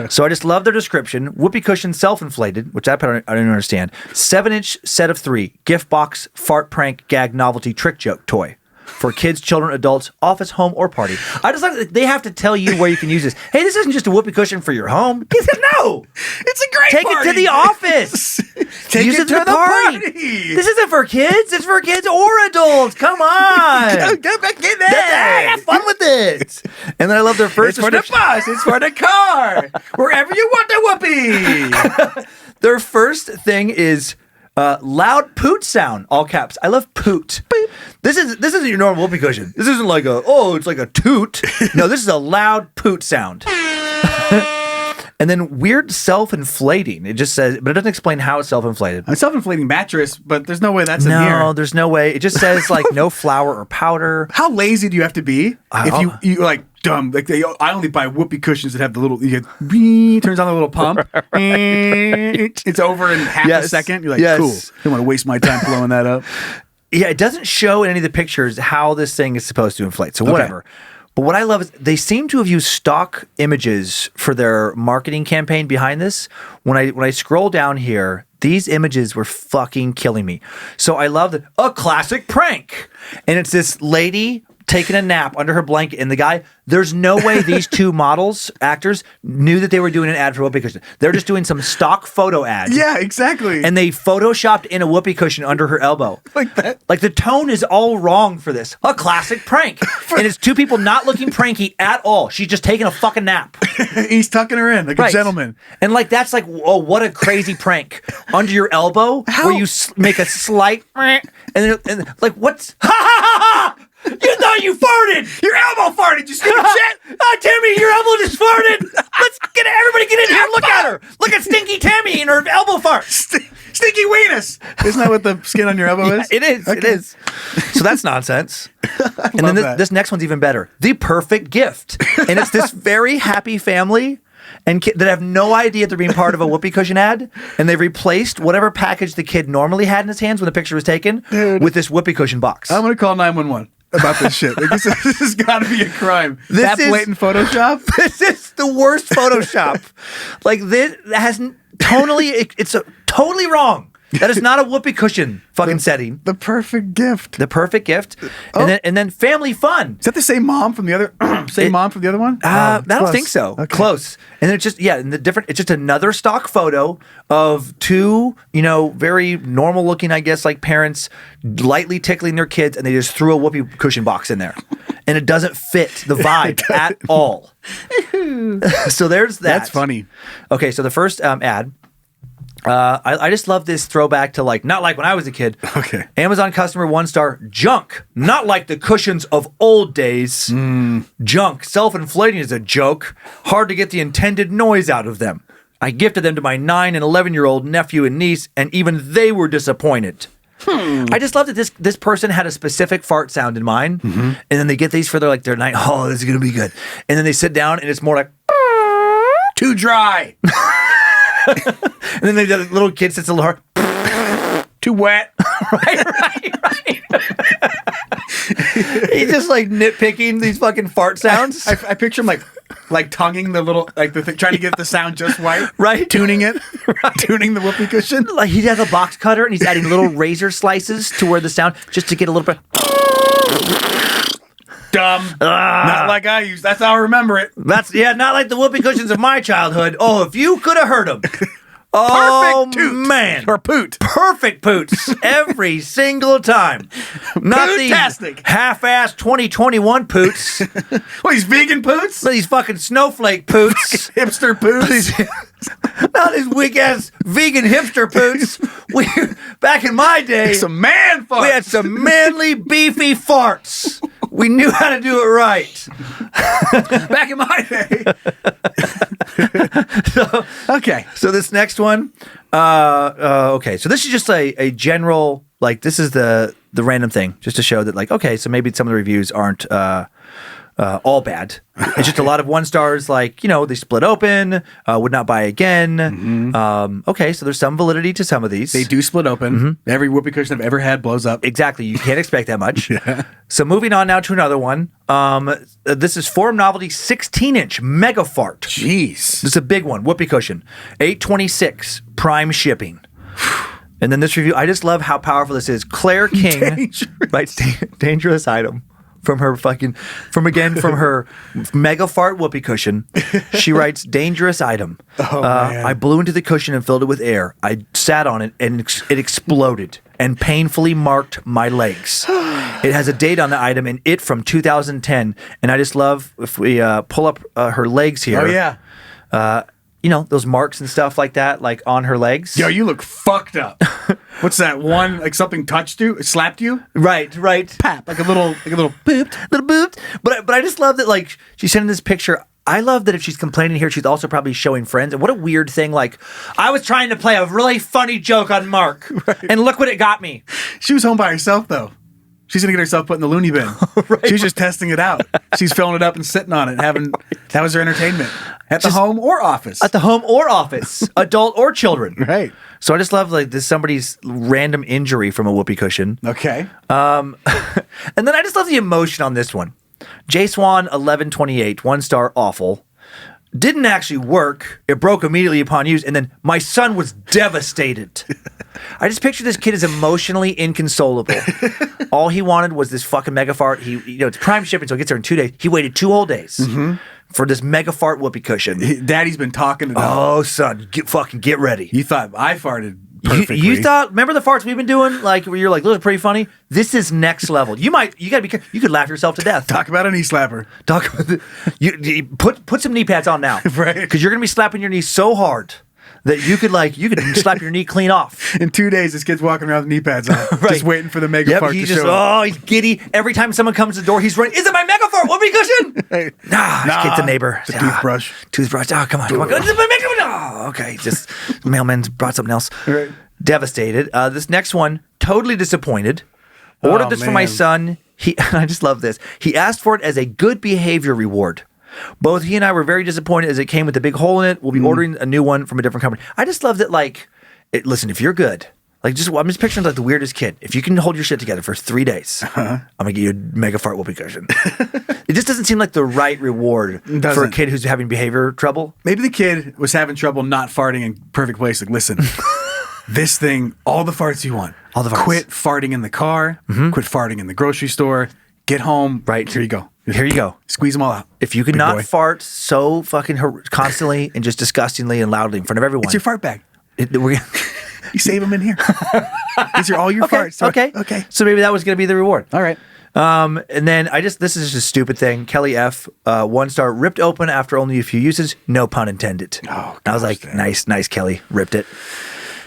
So I just love their description. Whoopee cushion self-inflated, which I don't understand. 7-inch set of 3. Gift box, fart prank, gag, novelty, trick joke toy. For kids, children, adults, office, home, or party. I just like that they have to tell you where you can use this. Hey, this isn't just a whoopee cushion for your home. He said, no. It's a great Take party. it to the office. Take Use it to the party. This isn't for kids. It's for kids or adults. Come on. Get back in there. Have fun with it. And then I love their first It's for the description. bus. It's for the car. Wherever you want the whoopee. Their first thing is loud poot sound, all caps. I love poot. This isn't your normal whoopee cushion. This isn't like it's like a toot. No, this is a loud poot sound. And then weird self-inflating. It just says, but it doesn't explain how it's self-inflated. A self-inflating mattress, but there's no way that's in here. No, there's no way. It just says like no flour or powder. How lazy do you have to be if you like dumb? Like I only buy whoopee cushions that have the little. Turns on the little pump. It's over in half a second. You're like, cool. Don't want to waste my time blowing that up. Yeah, it doesn't show in any of the pictures how this thing is supposed to inflate. So whatever. But what I love is they seem to have used stock images for their marketing campaign behind this. When I scroll down here, these images were fucking killing me. So I love a classic prank. And it's this lady taking a nap under her blanket, and the guy, there's no way these two actors, knew that they were doing an ad for whoopee cushion. They're just doing some stock photo ad. Yeah, exactly. And they photoshopped in a whoopee cushion under her elbow. Like that. Like the tone is all wrong for this. A classic prank. And it's two people not looking pranky at all. She's just taking a fucking nap. He's tucking her in like a gentleman. And like that's like, oh, what a crazy prank. Under your elbow, where you make a slight and like what's ha ha ha ha! You thought you farted! Your elbow farted, you stupid shit! Tammy, your elbow just farted! Everybody get in here and look at her! Look at Stinky Tammy and her elbow fart! Stinky weenus! Isn't that what the skin on your elbow is? It is, it is. So that's nonsense. And then this next one's even better. The perfect gift. And it's this very happy family and that have no idea they're being part of a whoopee cushion ad, and they've replaced whatever package the kid normally had in his hands when the picture was taken with this whoopee cushion box. I'm going to call 911. About this shit. Like, this has got to be a crime. That blatant Photoshop? This is the worst Photoshop. Like, this has it's totally wrong. That is not a whoopee cushion fucking setting. The perfect gift. The perfect gift. And then family fun. Is that the same mom from the other mom from the other one? I don't think so. Okay. Close. And then it's just it's just another stock photo of two, very normal looking, I guess, like parents lightly tickling their kids, and they just threw a whoopee cushion box in there. And it doesn't fit the vibe at all. So there's that. That's funny. Okay, so the first ad. I just love this throwback to not like when I was a kid. Okay. Amazon customer 1-star, junk, not like the cushions of old days. Junk, self-inflating is a joke. Hard to get the intended noise out of them. I gifted them to my 9 and 11-year-old nephew and niece, and even they were disappointed. I just love that this person had a specific fart sound in mind, and then they get these for their night. Oh, this is gonna be good. And then they sit down, and it's more like too dry. And then the little kid sits a little hard. Too wet. Right. He's just nitpicking these fucking fart sounds. I picture him like tonguing the little trying to get the sound just right. Right. Tuning it. Right. Tuning the whoopee cushion. Like he has a box cutter and he's adding little razor slices to where the sound just to get a little bit. Dumb. Not like I used. That's how I remember it. Not like the whoopee cushions of my childhood. Oh, if you could have heard them. Oh, perfect toot. Man. Or poot. Perfect poots. Every single time. Not Pootastic. the half-ass 2021 poots. What, these vegan poots? These fucking snowflake poots. Hipster poots? Not these weak-ass vegan hipster poots. Back in my day, some man farts. We had some manly, beefy farts. We knew how to do it right. Back in my day. Okay. So this next one, okay. So this is just a general, this is the random thing, just to show that, okay, so maybe some of the reviews aren't all bad. It's just a lot of 1 stars, like, they split open, would not buy again. Okay, so there's some validity to some of these. They do split open. Every whoopee cushion I've ever had blows up. Exactly. You can't expect that much. So moving on now to another one. This is Forum Novelty 16-inch Mega Fart. Jeez. This is a big one. Whoopee cushion. $826 prime shipping. And then this review, I just love how powerful this is. Claire King writes dangerous item. From her mega fart whoopee cushion. She writes, dangerous item. I blew into the cushion and filled it with air. I sat on it and it exploded and painfully marked my legs. It has a date on the item and it from 2010. And I just love, if we pull up her legs here. Oh, yeah. Those marks and stuff like that, like on her legs. Yo, you look fucked up. What's that one? Like something touched you, slapped you? Right. Pap, like a little booped. But I just love that, like, she's sending this picture. I love that if she's complaining here, she's also probably showing friends. And what a weird thing. Like, I was trying to play a really funny joke on Mark, and look what it got me. She was home by herself, though. She's going to get herself put in the loony bin. She was just testing it out. She's filling it up and sitting on it. That was her entertainment. At the home or office. At the home or office. Adult or children. Right. So I just love, like, this somebody's random injury from a whoopee cushion. Okay. And then I just love the emotion on this one. J Swan 1128, 1 star, awful. Didn't actually work. It broke immediately upon use, and then my son was devastated. I just picture this kid as emotionally inconsolable. All he wanted was this fucking mega fart. It's prime shipping, so it gets there in 2 days. He waited 2 whole days for this mega fart whoopee cushion. Daddy's been talking to them. Oh, son, get ready. You thought I farted perfectly. You thought, remember the farts we've been doing? Like, where you're like, those are pretty funny? This is next level. You gotta be careful. You could laugh yourself to death. Talk about a knee slapper. You put some knee pads on now. Right. Because you're gonna be slapping your knee so hard that you could slap your knee clean off. In 2 days, this kid's walking around with knee pads on, just waiting for the mega fart to show up. He's giddy. Every time someone comes to the door, he's running. Is it my mega fart? Whoopee cushion? Nah, it's a neighbor. It's a toothbrush. Oh, come on. Is it my mega fart? Oh, okay. Just mailman brought something else. Right. Devastated. This next one, totally disappointed. Ordered this for my son. I just love this. He asked for it as a good behavior reward. Both he and I were very disappointed as it came with a big hole in it. We'll be ordering a new one from a different company. I just love that, like, listen, if you're good, like, I'm just picturing like the weirdest kid. If you can hold your shit together for 3 days, I'm going to give you a mega fart whoopee cushion. It just doesn't seem like the right reward for a kid who's having behavior trouble. Maybe the kid was having trouble not farting in perfect place. Like, listen, this thing, all the farts you want. All the farts. Quit farting in the car. Quit farting in the grocery store. Get home. Right. Here you go. Here you go. Squeeze them all out. If you can not fart so fucking constantly and just disgustingly and loudly in front of everyone. It's your fart bag. You save them in here. These are all your farts. Okay. So maybe that was going to be the reward. All right. And then this is just a stupid thing. Kelly F, 1 star, ripped open after only a few uses. No pun intended. Oh, I was like, nice, Kelly. Ripped it.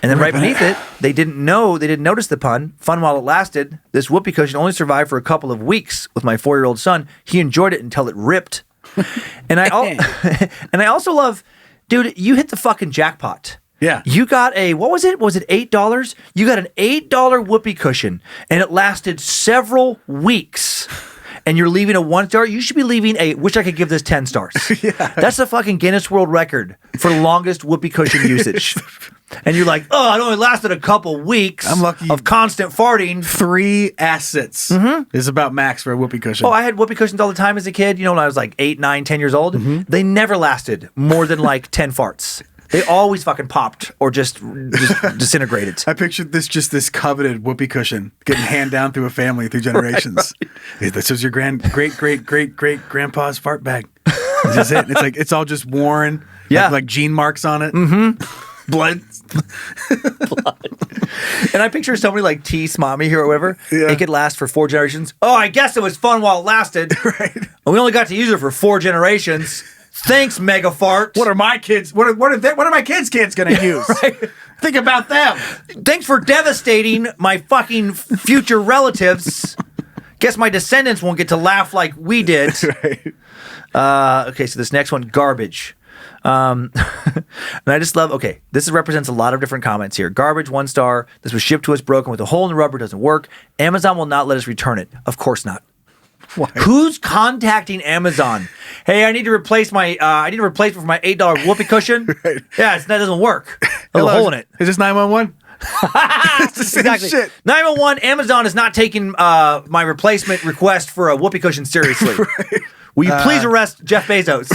And then right beneath it, they didn't notice the pun. Fun while it lasted. This whoopee cushion only survived for a couple of weeks with my 4-year-old son. He enjoyed it until it ripped. And I also love, dude, you hit the fucking jackpot. Yeah. You got what was it? Was it $8? You got an $8 whoopee cushion, and it lasted several weeks. And you're leaving a 1 star. You should be leaving wish I could give this 10 stars. Yeah. That's the fucking Guinness World Record for longest whoopee cushion usage. And you're like, it only lasted a couple weeks. I'm lucky. Of constant farting. 3 assets is about max for a whoopee cushion. Oh, I had whoopee cushions all the time as a kid. When I was like 8, 9, 10 years old. They never lasted more than like 10 farts. They always fucking popped or just disintegrated. I pictured this coveted whoopee cushion getting handed down through a family through generations. Right. This was your great grandpa's fart bag. This is it. It's all just worn. Yeah. Like gene marks on it. Blood. And I picture somebody like T. Smommy here or whatever. Yeah. It could last for 4 generations. Oh, I guess it was fun while it lasted. Right. And we only got to use it for 4 generations. Thanks, Mega Fart. What are my kids? What are my kids' going to use? Right. Think about them. Thanks for devastating my fucking future relatives. Guess my descendants won't get to laugh like we did. Right. Okay, so this next one, garbage. And I just love, this represents a lot of different comments here. Garbage, 1 star. This was shipped to us broken with a hole in the rubber, doesn't work. Amazon will not let us return it. Of course not. Why? Who's contacting Amazon? Hey, I need to replace my replacement for my $8 whoopee cushion. Right. Yeah, that doesn't work. There's a hole in it. Is this 911? It's the same Exactly. shit. 911. Amazon is not taking my replacement request for a whoopee cushion seriously. Right. Will you please arrest Jeff Bezos?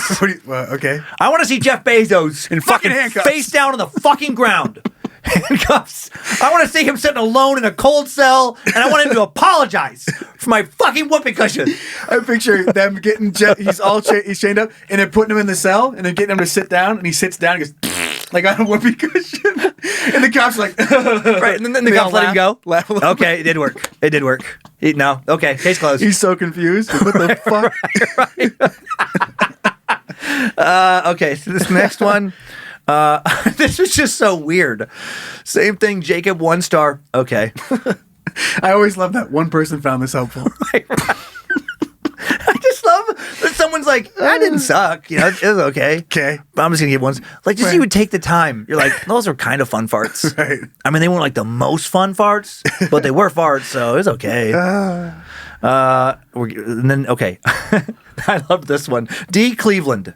Okay. I want to see Jeff Bezos In fucking handcuffs. face down on the fucking ground. Handcuffs. I want to see him sitting alone in a cold cell, and I want him to apologize for my fucking whoopee cushion. I picture them getting he's chained up, and they're putting him in the cell, and they're getting him to sit down, and he sits down and goes like on a whoopee cushion, and the cops are like Right, and then the they cops all let him go. laugh a little Okay, it did work. It did work. No, okay, case closed. He's so confused. What the fuck? Okay, so this next one, this was just so weird. Same thing, Jacob, 1 star. Okay. I always love that one person found this helpful. I just love that someone's like, that didn't suck. You know, it was okay. Okay. But I'm just going to give ones. Like, just Right. you would take the time. You're like, those are kind of fun farts. Right. I mean, they weren't like the most fun farts, but they were farts, so it was okay. And then, okay. I love this one. D. Cleveland.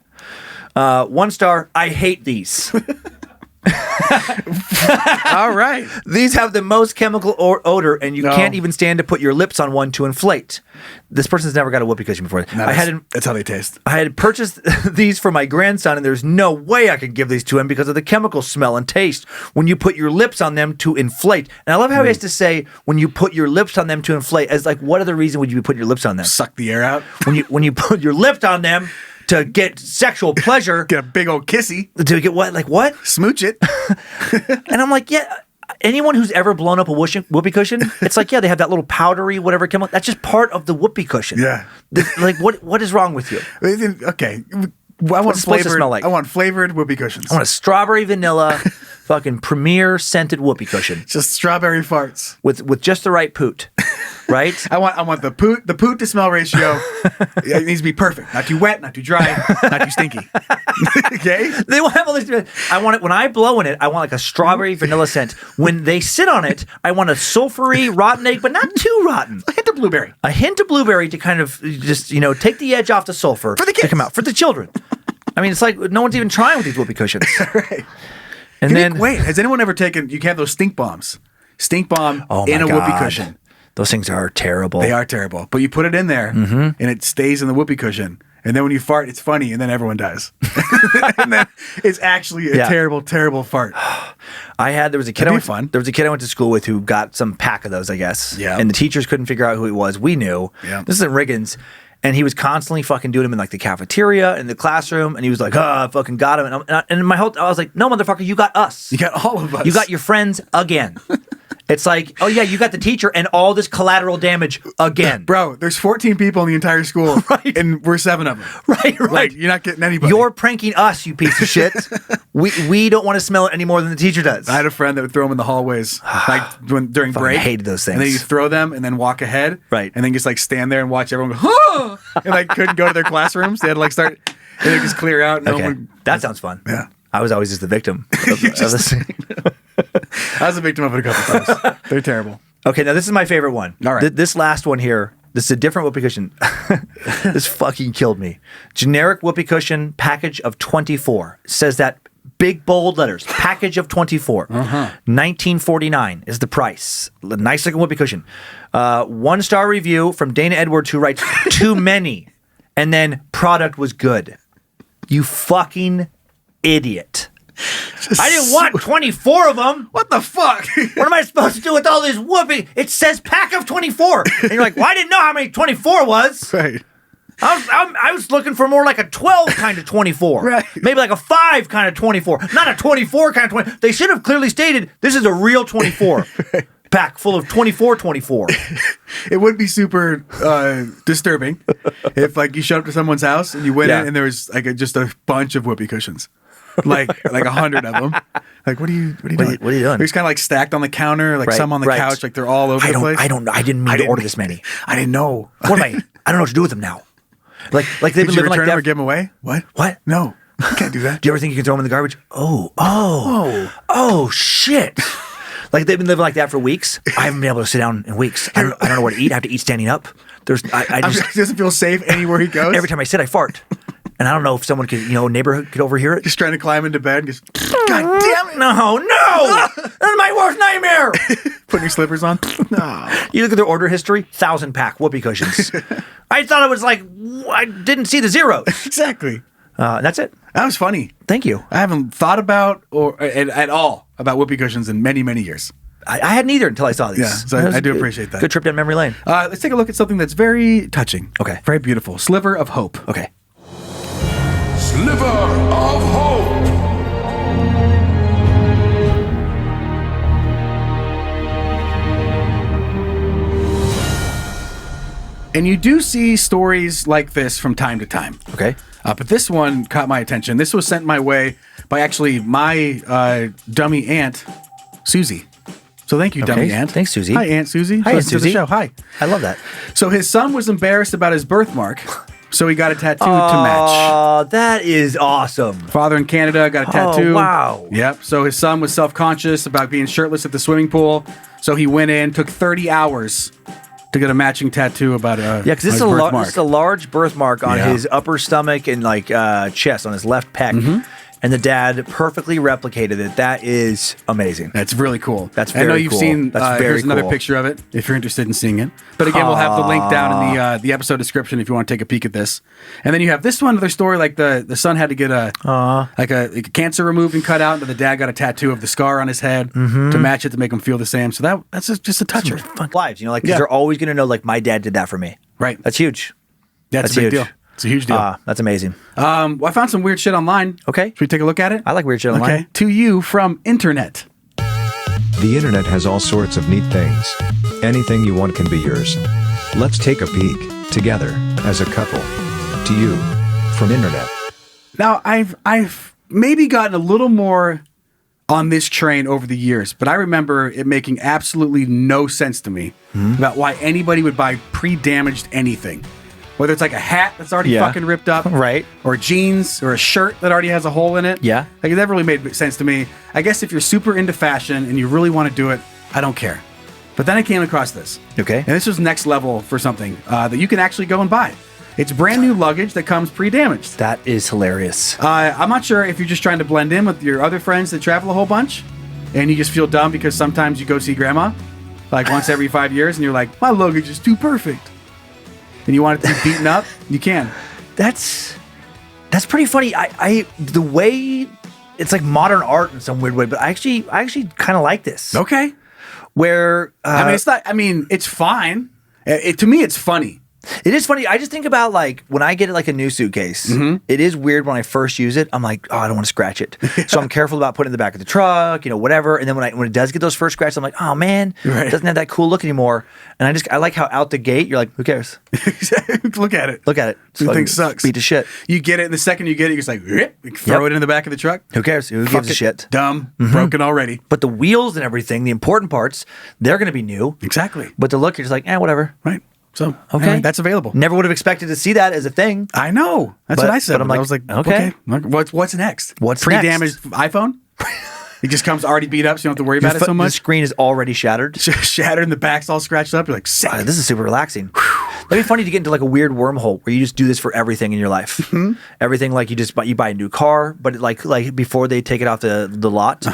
1 star. I hate these. All right. These have the most chemical odor, and you can't even stand to put your lips on one to inflate. This person's never got a whoopee cushion before. No, that's how they taste. I had purchased these for my grandson, and there's no way I could give these to him because of the chemical smell and taste when you put your lips on them to inflate. And I love how he has to say when you put your lips on them to inflate, as like, what other reason would you be putting your lips on them? Suck the air out. When you put your lips on them to get sexual pleasure, Get a big old kissy. to get what? Like what? Smooch it. And I'm like, yeah. Anyone who's ever blown up a whoopee cushion, it's like, yeah, they have that little powdery whatever chemical. That's just part of the whoopee cushion. Yeah. Like, what is wrong with you? Okay. I want it supposed to flavored. smell like? I want flavored whoopee cushions. I want a strawberry vanilla, fucking premier scented whoopee cushion Just strawberry farts. with just the right poot, right? I want the poot to smell ratio. It needs to be perfect. Not too wet, not too dry, not too stinky. Okay? They will have all this. I want it when I blow in it. I want like a strawberry vanilla scent. When they sit on it, I want a sulfury rotten egg, but not too rotten. A hint of blueberry. A hint of blueberry to kind of just take the edge off the sulfur For the to kids. come out for the children. I mean, it's like no one's even trying with these whoopee cushions. Right. And then Wait, has anyone ever taken? You can have those stink bombs. Stink bomb oh in my a whoopee God. cushion. Those things are terrible. They are terrible, but you put it in there and it stays in the whoopee cushion. And then when you fart, it's funny, and then everyone dies. And then it's actually a terrible, terrible fart. There was a kid. That'd be fun. There was a kid I went to school with who got some pack of those, I guess. Yeah. And the teachers couldn't figure out who he was. We knew. Yeah. This is in Riggins. And he was constantly fucking doing them in like the cafeteria, in the classroom, and he was like, I fucking got him. And in my whole, I was like, no, motherfucker, you got us. You got all of us. You got your friends again. It's like, oh yeah, you got the teacher and all this collateral damage again. Bro, there's 14 people in the entire school, Right. and we're 7 of them. Right. Like, you're not getting anybody. You're pranking us, you piece of shit. we don't want to smell it any more than the teacher does. I had a friend that would throw them in the hallways, like during Fucking break. hated those And then things. you throw them and then walk ahead. Right. And then just like stand there and watch everyone go, huh! And like couldn't go to their classrooms. They had to like start, and they just clear out. And no Okay, one would, that sounds fun. Yeah. I was always just the victim. Of this. I was a victim of it a couple times. They're terrible. Okay, now this is my favorite one. All right. This last one here, this is a different whoopee cushion. This fucking killed me. Generic whoopee cushion, package of 24. Says that big bold letters, package of 24. $19.49 is the price. Nice looking whoopee cushion. 1-star review from Dana Edwards, who writes, too many. And then product was good. You fucking idiot. I didn't want 24 of them. What the fuck? What am I supposed to do with all this whoopee? It says pack of 24. And you're like, well, I didn't know how many 24 was. Right. I was looking for more like a 12 kind of 24. Right. Maybe like a 5 kind of 24. Not a 24 kind of 20. They should have clearly stated this is a real 24. Right. Pack full of 24. It would be super disturbing if like you showed up to someone's house and you went in and there was like just a bunch of whoopee cushions. like 100 of them. Like, what are you doing? What are you doing? They're just kind of like stacked on the counter, like Right, some on the right. couch, like they're all over the place. I don't know. I didn't mean to order this many. I didn't know. What am I? I don't know what to do with them now. Like they've Did been you living like return them or that. give them away? What? What? No, you can't do that. Do you ever think you can throw them in the garbage? Oh, shit. Like they've been living like that for weeks. I haven't been able to sit down in weeks. I don't know where to eat. I have to eat standing up. I just He doesn't feel safe anywhere he goes. every time I sit, I fart, and I don't know if someone could, neighborhood could overhear it. Just trying to climb into bed and just, God damn it. No, that's my worst nightmare. Putting your slippers on. No. You look at their order history, 1,000-pack whoopee cushions. I thought it was like, I didn't see the zeros. Exactly. That's it. That was funny. Thank you. I haven't thought about at all about whoopee cushions in many, many years. I hadn't either until I saw these. Yeah, so I do appreciate that. Good trip down memory lane. Let's take a look at something that's very touching. Okay. Very beautiful. Sliver of hope. Okay. Sliver of hope. And you do see stories like this from time to time. Okay. But this one caught my attention. This was sent my way by actually my dummy aunt, Susie. So thank you, dummy aunt. Thanks, Susie. Hi, Aunt Susie. Hi, Aunt Listen to the Susie. show. Hi. I love that. So his son was embarrassed about his birthmark, so he got a tattoo to match. Oh, that is awesome. Father in Canada got a tattoo. Oh, wow. Yep. So his son was self-conscious about being shirtless at the swimming pool. So he went in, took 30 hours to get a matching tattoo about Yeah, because this, birthmark. this is a large birthmark on Yeah. his upper stomach and chest, on his left pec. And the dad perfectly replicated it. That is amazing. That's really cool. That's I know very you've cool. seen. That's very here's another cool. picture of it if you're interested in seeing it. But again, we'll have the link down in the episode description if you want to take a peek at this. And then you have this one other story. Like the son had to get a cancer removed and cut out, but the dad got a tattoo of the scar on his head to match it to make him feel the same. So that's just a toucher. Fun lives, because they're always going to know, like, my dad did that for me. Right. That's huge. That's a big huge. deal. It's a huge deal. That's amazing. Well, I found some weird shit online. Okay. Should we take a look at it? I like weird shit online. Okay. To you from internet. The internet has all sorts of neat things. Anything you want can be yours. Let's take a peek, together, as a couple. To you, from internet. Now, I've maybe gotten a little more on this train over the years, but I remember it making absolutely no sense to me about why anybody would buy pre-damaged anything. Whether it's like a hat that's already fucking ripped up. Right. Or jeans or a shirt that already has a hole in it. Yeah. Like, it never really made sense to me. I guess if you're super into fashion and you really want to do it, I don't care. But then I came across this. Okay. And this was next level for something that you can actually go and buy. It's brand new luggage that comes pre-damaged. That is hilarious. I'm not sure if you're just trying to blend in with your other friends that travel a whole bunch and you just feel dumb because sometimes you go see grandma like once every 5 years and you're like, my luggage is too perfect. And you want it to be beaten up, you can. That's pretty funny. I the way it's like modern art in some weird way, but I actually kind of like this. Okay. Where it's fine. To me, it's funny. It is funny. I just think about, like, when I get like a new suitcase, it is weird when I first use it. I'm like, oh, I don't want to scratch it. So I'm careful about putting it in the back of the truck, whatever. And then when it does get those first scratches, I'm like, oh man, it doesn't have that cool look anymore. And I like how out the gate, you're like, who cares? Look at it. Look at it. The thing sucks. Beat to shit. You get it, and the second you get it, you're just like, throw it in the back of the truck. Who cares? Who gives a shit? Dumb. Broken already. But the wheels and everything, the important parts, they're going to be new. Exactly. But the look, you're just like, whatever. Right. So, Okay. anyway, that's available. Never would have expected to see that as a thing. I know. That's what I said. but I'm I like, was like, okay. What's next? What's pre-damaged iPhone? It just comes already beat up, so you don't have to worry about it so The much. screen is already shattered. Shattered and the back's all scratched up. You're like, sick. This is super relaxing. That'd be funny to get into like a weird wormhole where you just do this for everything in your life. Everything, like you buy a new car, but like before they take it off the lot,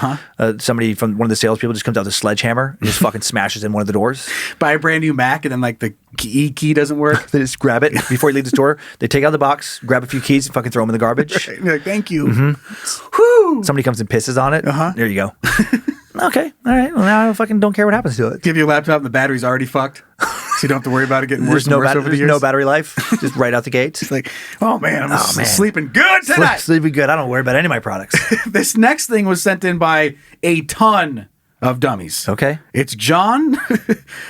somebody from one of the salespeople just comes out with a sledgehammer and just fucking smashes in one of the doors. Buy a brand new Mac, and then like the key doesn't work. They just grab it before you leave the store. They take out the box, grab a few keys, and fucking throw them in the garbage. You're like, thank you. Whew. Somebody comes and pisses on it. There you go. Okay. All right. Well, now I fucking don't care what happens to it. Give you a laptop, and the battery's already fucked, so you don't have to worry about it getting worse and worse over the There's years. no battery life. Just right out the gate. It's like, oh man, I'm sleeping good tonight. Sleeping good. I don't worry about any of my products. This next thing was sent in by a ton of dummies. Okay. It's John.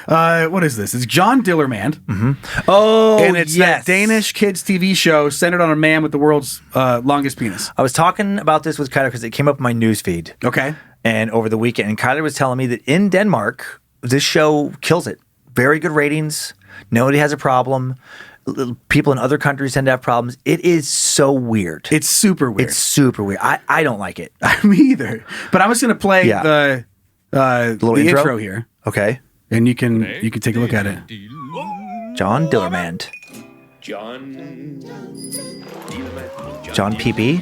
What is this? It's John Dillermand. Oh, And it's that Danish kids TV show centered on a man with the world's longest penis. I was talking about this with Kyler because it came up in my news feed. Okay. And over the weekend, and Kyler was telling me that in Denmark, this show kills it. Very good ratings. Nobody has a problem. People in other countries tend to have problems. It is so weird. It's super weird. It's super weird. I don't like it. Me either. But I was going to play the little intro here, Okay. and you can take a look at it. John Dillermand. John Peepee.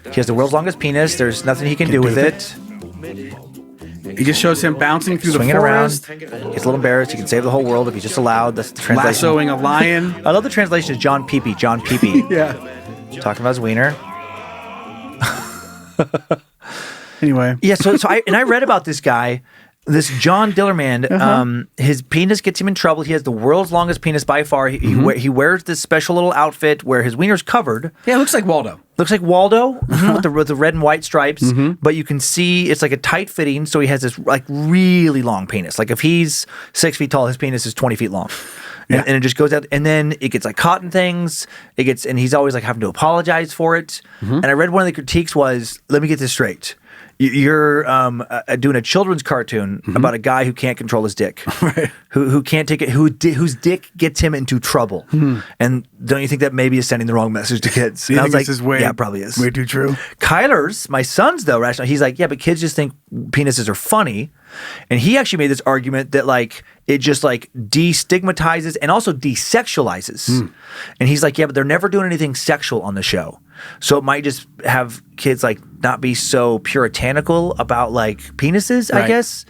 He has the world's longest penis. There's nothing he can do with it. He just shows him bouncing through Swinging the around. forest, He's a little embarrassed. He can save the whole world if he's just allowed. That's the translation. lassoing a lion. I love the translation is John Peepee. John Peepee. Yeah. Talking about his wiener. Anyway. Yeah, so I read about this guy, this John Dillermand. His penis gets him in trouble. He has the world's longest penis by far. He wears this special little outfit where his wiener's covered. Yeah, it looks like Waldo. Looks like Waldo with the red and white stripes, but you can see it's like a tight fitting. So he has this like really long penis. Like if he's 6 feet tall, his penis is 20 feet long. Yeah. And it just goes out, and then it gets like caught in things. And he's always like having to apologize for it. And I read one of the critiques was, let me get this straight. You're doing a children's cartoon about a guy who can't control his dick, Right. who can't take it, whose dick gets him into trouble. And don't you think that maybe is sending the wrong message to kids? Do you And I think was like, this is way, yeah, it probably is. way too true? Kyler's, my son's though, rational. He's like, yeah, but kids just think penises are funny. And he actually made this argument that like it just like destigmatizes and also desexualizes. And he's like, yeah, but they're never doing anything sexual on the show. So it might just have kids like not be so puritanical about like penises, I Right. guess.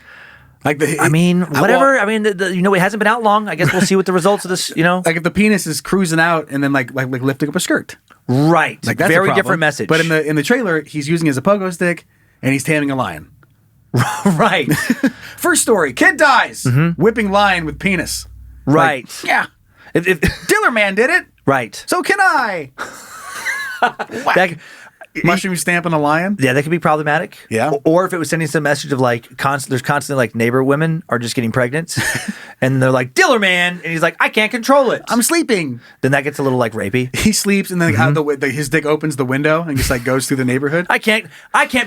Like I mean, whatever. It hasn't been out long. I guess we'll see what the results of this, like if the penis is cruising out and then like lifting up a skirt. Right. Like that's a very problem. different message. But in the trailer, he's using it as a pogo stick and he's taming a lion. right. First story: kid dies whipping lion with penis. Right. Like, yeah. Dillerman did it. Right. So can I? That- Mushroom stamping a lion. Yeah, that could be problematic. Yeah. Or if it was sending some message of like, there's constantly like neighbor women are just getting pregnant and they're like, Dillerman. And he's like, I can't control it. I'm sleeping. Then that gets a little like rapey. He sleeps and then out his dick opens the window and just like goes through the neighborhood. I can't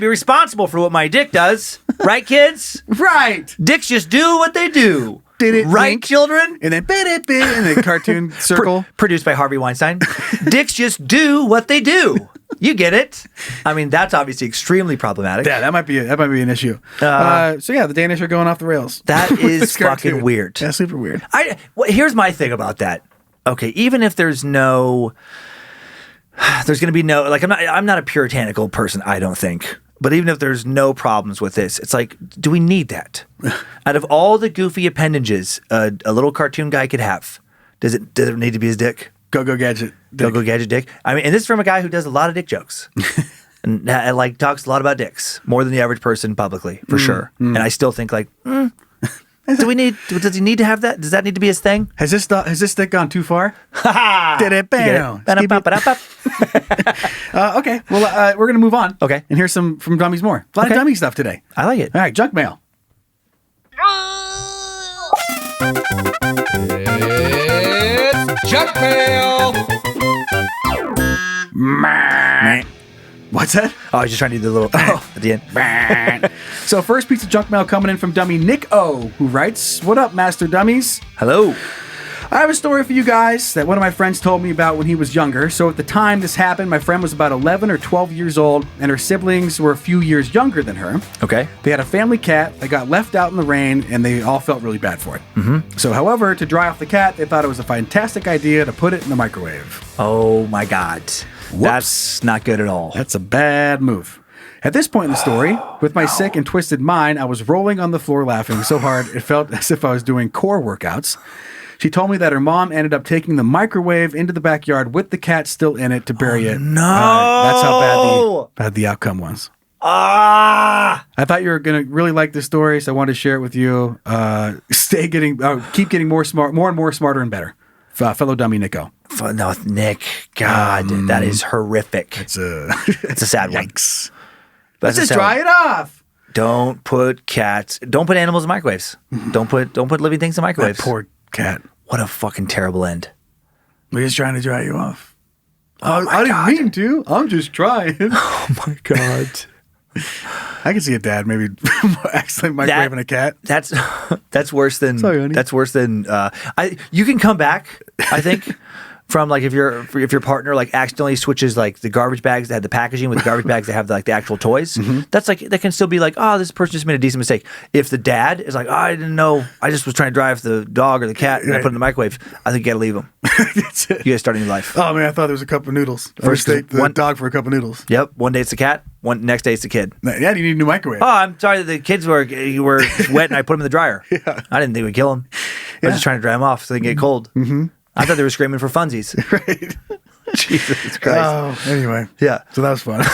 be responsible for what my dick does. Right, kids? Right. Dicks just do what they do. Did it right, wink? children? And then in the cartoon circle. Produced by Harvey Weinstein. Dicks just do what they do. You get it. I mean, that's obviously extremely problematic. Yeah, that might be an issue. So yeah, the Danish are going off the rails. That With is this cartoon. fucking weird. Yeah, super weird. Here's my thing about that. Okay, even if there's going to be no, like I'm not a puritanical person, I don't think. But even if there's no problems with this, it's like, do we need that? Out of all the goofy appendages a little cartoon guy could have, does it need to be his dick? Go gadget. Go gadget dick. I mean, and this is from a guy who does a lot of dick jokes. And like talks a lot about dicks, more than the average person publicly, for sure. And I still think like, does he need to have that? Does that need to be his thing? Has this stick gone too far? Did it? Bam. Okay. Well, we're gonna move on. Okay. And here's some from Dummies more. A lot of dummy stuff today. I like it. All right, junk mail. It's junk mail. What's that? Oh, I was just trying to do the little at the end. So first piece of junk mail coming in from dummy Nick O, who writes, "What up, Master Dummies? Hello. I have a story for you guys that one of my friends told me about when he was younger. So at the time this happened, my friend was about 11 or 12 years old, and her siblings were a few years younger than her. Okay. They had a family cat that got left out in the rain, and they all felt really bad for it. So, however, to dry off the cat, they thought it was a fantastic idea to put it in the microwave. Oh my God. That's not good at all. That's a bad move. At this point in the story, with my sick and twisted mind, I was rolling on the floor laughing so hard it felt as if I was doing core workouts. She told me that her mom ended up taking the microwave into the backyard with the cat still in it to bury it. No. That's how bad the outcome was. I thought you were going to really like this story, so I wanted to share it with you. Keep getting more and more smarter and better. Fellow dummy Nico. No, Nick. God, that is horrific. It's a sad one. Yikes. Let's just dry it off. Don't put animals in microwaves. Don't put living things in microwaves. That poor cat. What a fucking terrible end. We're just trying to dry you off. I didn't mean to. I'm just trying. Oh my God. I can see a dad maybe accidentally microwaving a cat. That's worse than Sorry, honey. that's worse than you can come back, I think, from like if your partner like accidentally switches like the garbage bags that had the packaging with the garbage bags that have like the actual toys. That's like that can still be like, oh, this person just made a decent mistake. If the dad is like, oh, I didn't know, I just was trying to drive the dog or the cat and I put it in the microwave, I think you gotta leave them. That's it. You gotta start a new life. Oh man, I thought there was a cup of noodles. First date the dog for a cup of noodles. Yep. One day it's the cat. Next day it's the kid. Yeah, you need a new microwave. Oh, I'm sorry that the kids were wet and I put them in the dryer. Yeah. I didn't think we'd kill them. I was just trying to dry them off so they can get cold. I thought they were screaming for funsies. Right. Jesus Christ. Oh, anyway. Yeah. So that was fun.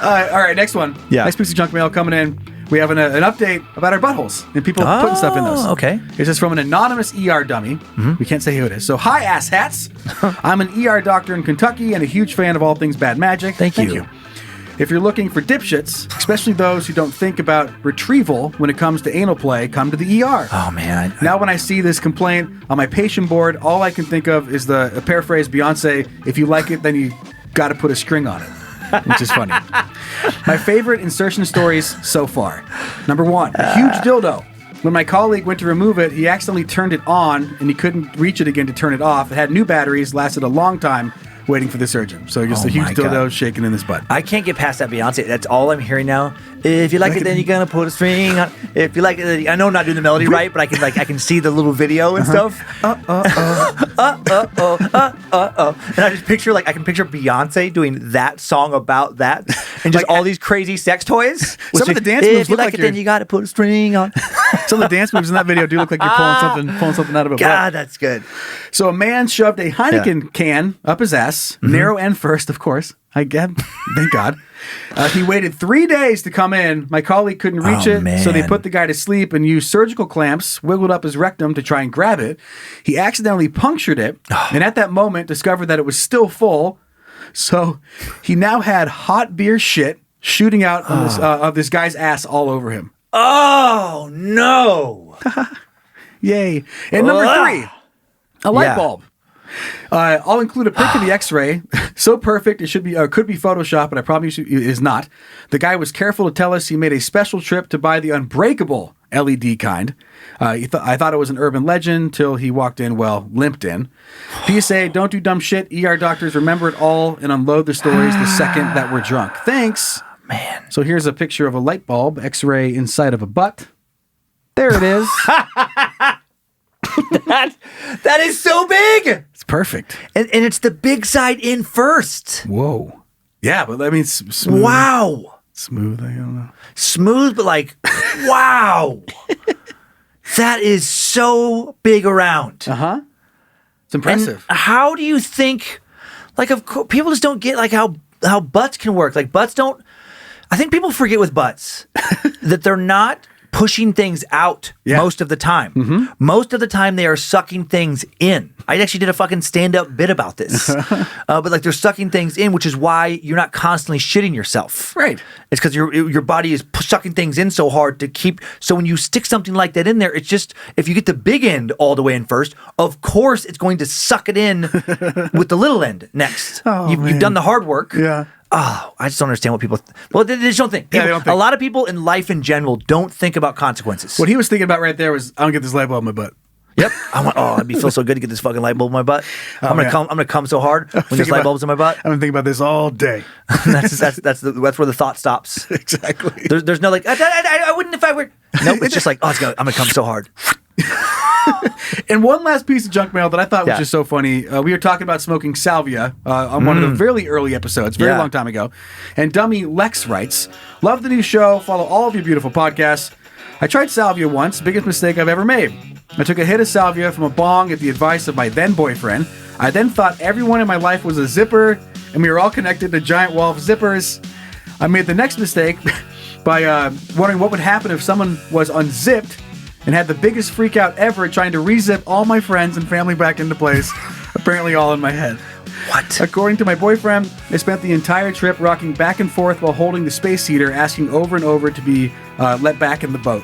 All right, next one. Yeah. Next piece of junk mail coming in. We have an update about our buttholes and people putting stuff in those. Okay. This is from an anonymous ER dummy. We can't say who it is. So, hi, asshats. I'm an ER doctor in Kentucky and a huge fan of all things bad magic. Thank you. If you're looking for dipshits, especially those who don't think about retrieval when it comes to anal play, come to the ER. Oh, man. Now, when I see this complaint on my patient board, all I can think of is the paraphrase Beyonce, if you like it, then you got to put a string on it, which is funny. My favorite insertion stories so far. Number 1, a huge dildo. When my colleague went to remove it, he accidentally turned it on and he couldn't reach it again to turn it off. It had new batteries, lasted a long time waiting for the surgeon. So just a huge dildo shaking in his butt. I can't get past that Beyonce. That's all I'm hearing now. If you like it, then you're gonna put a string on. If you like it, I know I'm not doing the melody right, but I can see the little video and stuff. And I just picture I can picture Beyonce doing that song about that, and just all these crazy sex toys. Some of the dance moves if you look like it, then you got to put a string on. Some of the dance moves in that video do look like you're pulling something out of a butt. God, that's good. So a man shoved a Heineken can up his ass, narrow end first, of course. Thank God. He waited 3 days to come in. My colleague couldn't reach it, so they put the guy to sleep and used surgical clamps, wiggled up his rectum to try and grab it. He accidentally punctured it, and at that moment discovered that it was still full. So he now had hot beer shit shooting out of this guy's ass all over him. Oh, no. Yay. And number 3, a light bulb. I'll include a pic of the X-ray. So perfect, it should be could be Photoshop, but I promise you it is not. The guy was careful to tell us he made a special trip to buy the unbreakable LED kind. I thought it was an urban legend till he walked in, limped in. PSA, don't do dumb shit. ER doctors remember it all and unload the stories the second that we're drunk. Thanks. Man. So here's a picture of a light bulb, X-ray inside of a butt. There it is. That is so big. It's perfect. And it's the big side in first. Whoa. Yeah, but I mean, smooth. Wow. Smooth, I don't know. Smooth, but wow. That is so big around. Uh-huh. It's impressive. And how do you think, of course, people just don't get how butts can work. Butts don't, I think people forget with butts that they're not pushing things out most of the time. Most of the time they are sucking things in. I actually did a fucking stand-up bit about this. But they're sucking things in, which is why you're not constantly shitting yourself. Right. It's because your body is sucking things in so hard to keep. So when you stick something like that in there, it's just, if you get the big end all the way in first, of course it's going to suck it in with the little end next. You've done the hard work. Yeah. Oh, I just don't understand what people. They just don't think. They don't think. A lot of people in life in general don't think about consequences. What he was thinking about right there was, I don't get this light bulb in my butt. Yep. It'd feel so good to get this fucking light bulb in my butt. I'm gonna come so hard when this light bulb's in my butt. I've been thinking about this all day. that's where the thought stops. Exactly. There's no I wouldn't if I were. Nope. It's just I'm gonna come so hard. And one last piece of junk mail that I thought was just so funny. We were talking about smoking salvia on one of the really early episodes, very long time ago. And Dummy Lex writes, love the new show, follow all of your beautiful podcasts. I tried salvia once, biggest mistake I've ever made. I took a hit of salvia from a bong at the advice of my then boyfriend. I then thought everyone in my life was a zipper, and we were all connected to giant wall of zippers. I made the next mistake by wondering what would happen if someone was unzipped and had the biggest freak out ever trying to re-zip all my friends and family back into place, apparently all in my head. What? According to my boyfriend, I spent the entire trip rocking back and forth while holding the space heater, asking over and over to be let back in the boat.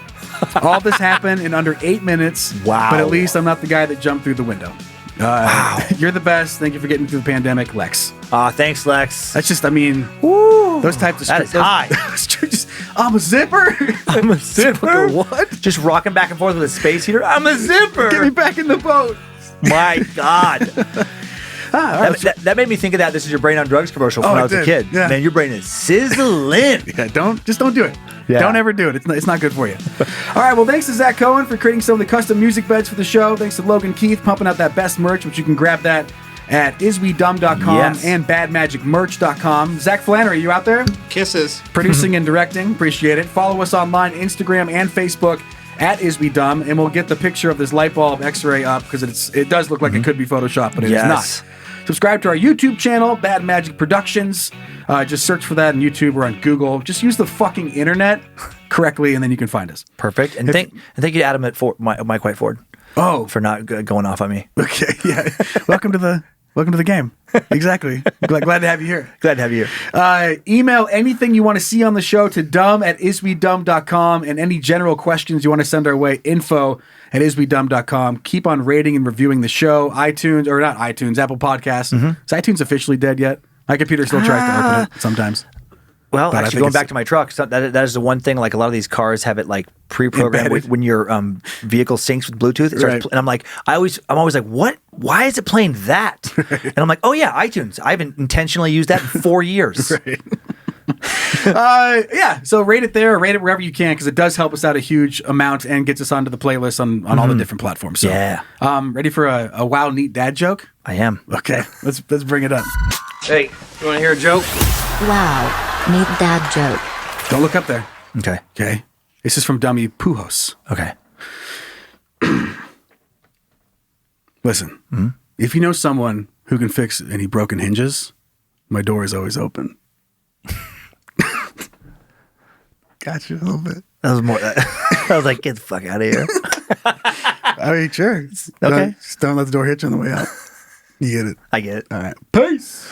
All this happened in under 8 minutes. Wow. But at least I'm not the guy that jumped through the window. Wow. You're the best. Thank you for getting through the pandemic, Lex. Thanks, Lex. That's just, Woo. those types of... That is high. I'm a zipper. I'm a zipper? What? Just rocking back and forth with a space heater? I'm a zipper. Get me back in the boat. My God. That made me think of that. This is your brain on drugs commercial from when I was a kid. Yeah. Man, your brain is sizzling. Yeah, don't do it. Yeah. Don't ever do it. It's not good for you. All right, well, thanks to Zach Cohen for creating some of the custom music beds for the show. Thanks to Logan Keith pumping out that best merch, which you can grab that at iswedumb.com and badmagicmerch.com. Zach Flannery, you out there? Kisses. Producing and directing. Appreciate it. Follow us online, Instagram and Facebook at iswedumb, and we'll get the picture of this light bulb x-ray up because it does look like it could be Photoshopped, but it is not. Subscribe to our YouTube channel, Bad Magic Productions. Just search for that on YouTube or on Google. Just use the fucking internet correctly, and then you can find us. Perfect. And thank you to Adam at Mike White Ford. Oh, for not going off on me. Okay, yeah. Welcome to the game. Exactly. Glad to have you here. Glad to have you here. Email anything you want to see on the show to dumb@iswedumb.com, and any general questions you want to send our way, info@iswedumb.com. Keep on rating and reviewing the show. iTunes, or not iTunes, Apple Podcasts. Is iTunes officially dead yet? My computer still tries to open it sometimes. Well, actually, going back to my truck, so that is the one thing. Like a lot of these cars have it like pre-programmed when your vehicle syncs with Bluetooth. It starts and I'm like, I'm always like, what? Why is it playing that? And I'm like, oh yeah, iTunes. I haven't intentionally used that in 4 years. Yeah, so rate it there, or rate it wherever you can, because it does help us out a huge amount and gets us onto the playlist on all the different platforms. So, ready for a wow neat dad joke? I am. Okay, let's bring it up. Hey, you want to hear a joke? Wow. Neat dad joke. Don't look up there. Okay. Okay. This is from Dummy Pujos. Okay. Listen, if you know someone who can fix any broken hinges, my door is always open. Got you a little bit. That was more. I was like, get the fuck out of here. I mean, sure. Okay. Just don't let the door hit you on the way out. You get it. I get it. All right. Peace.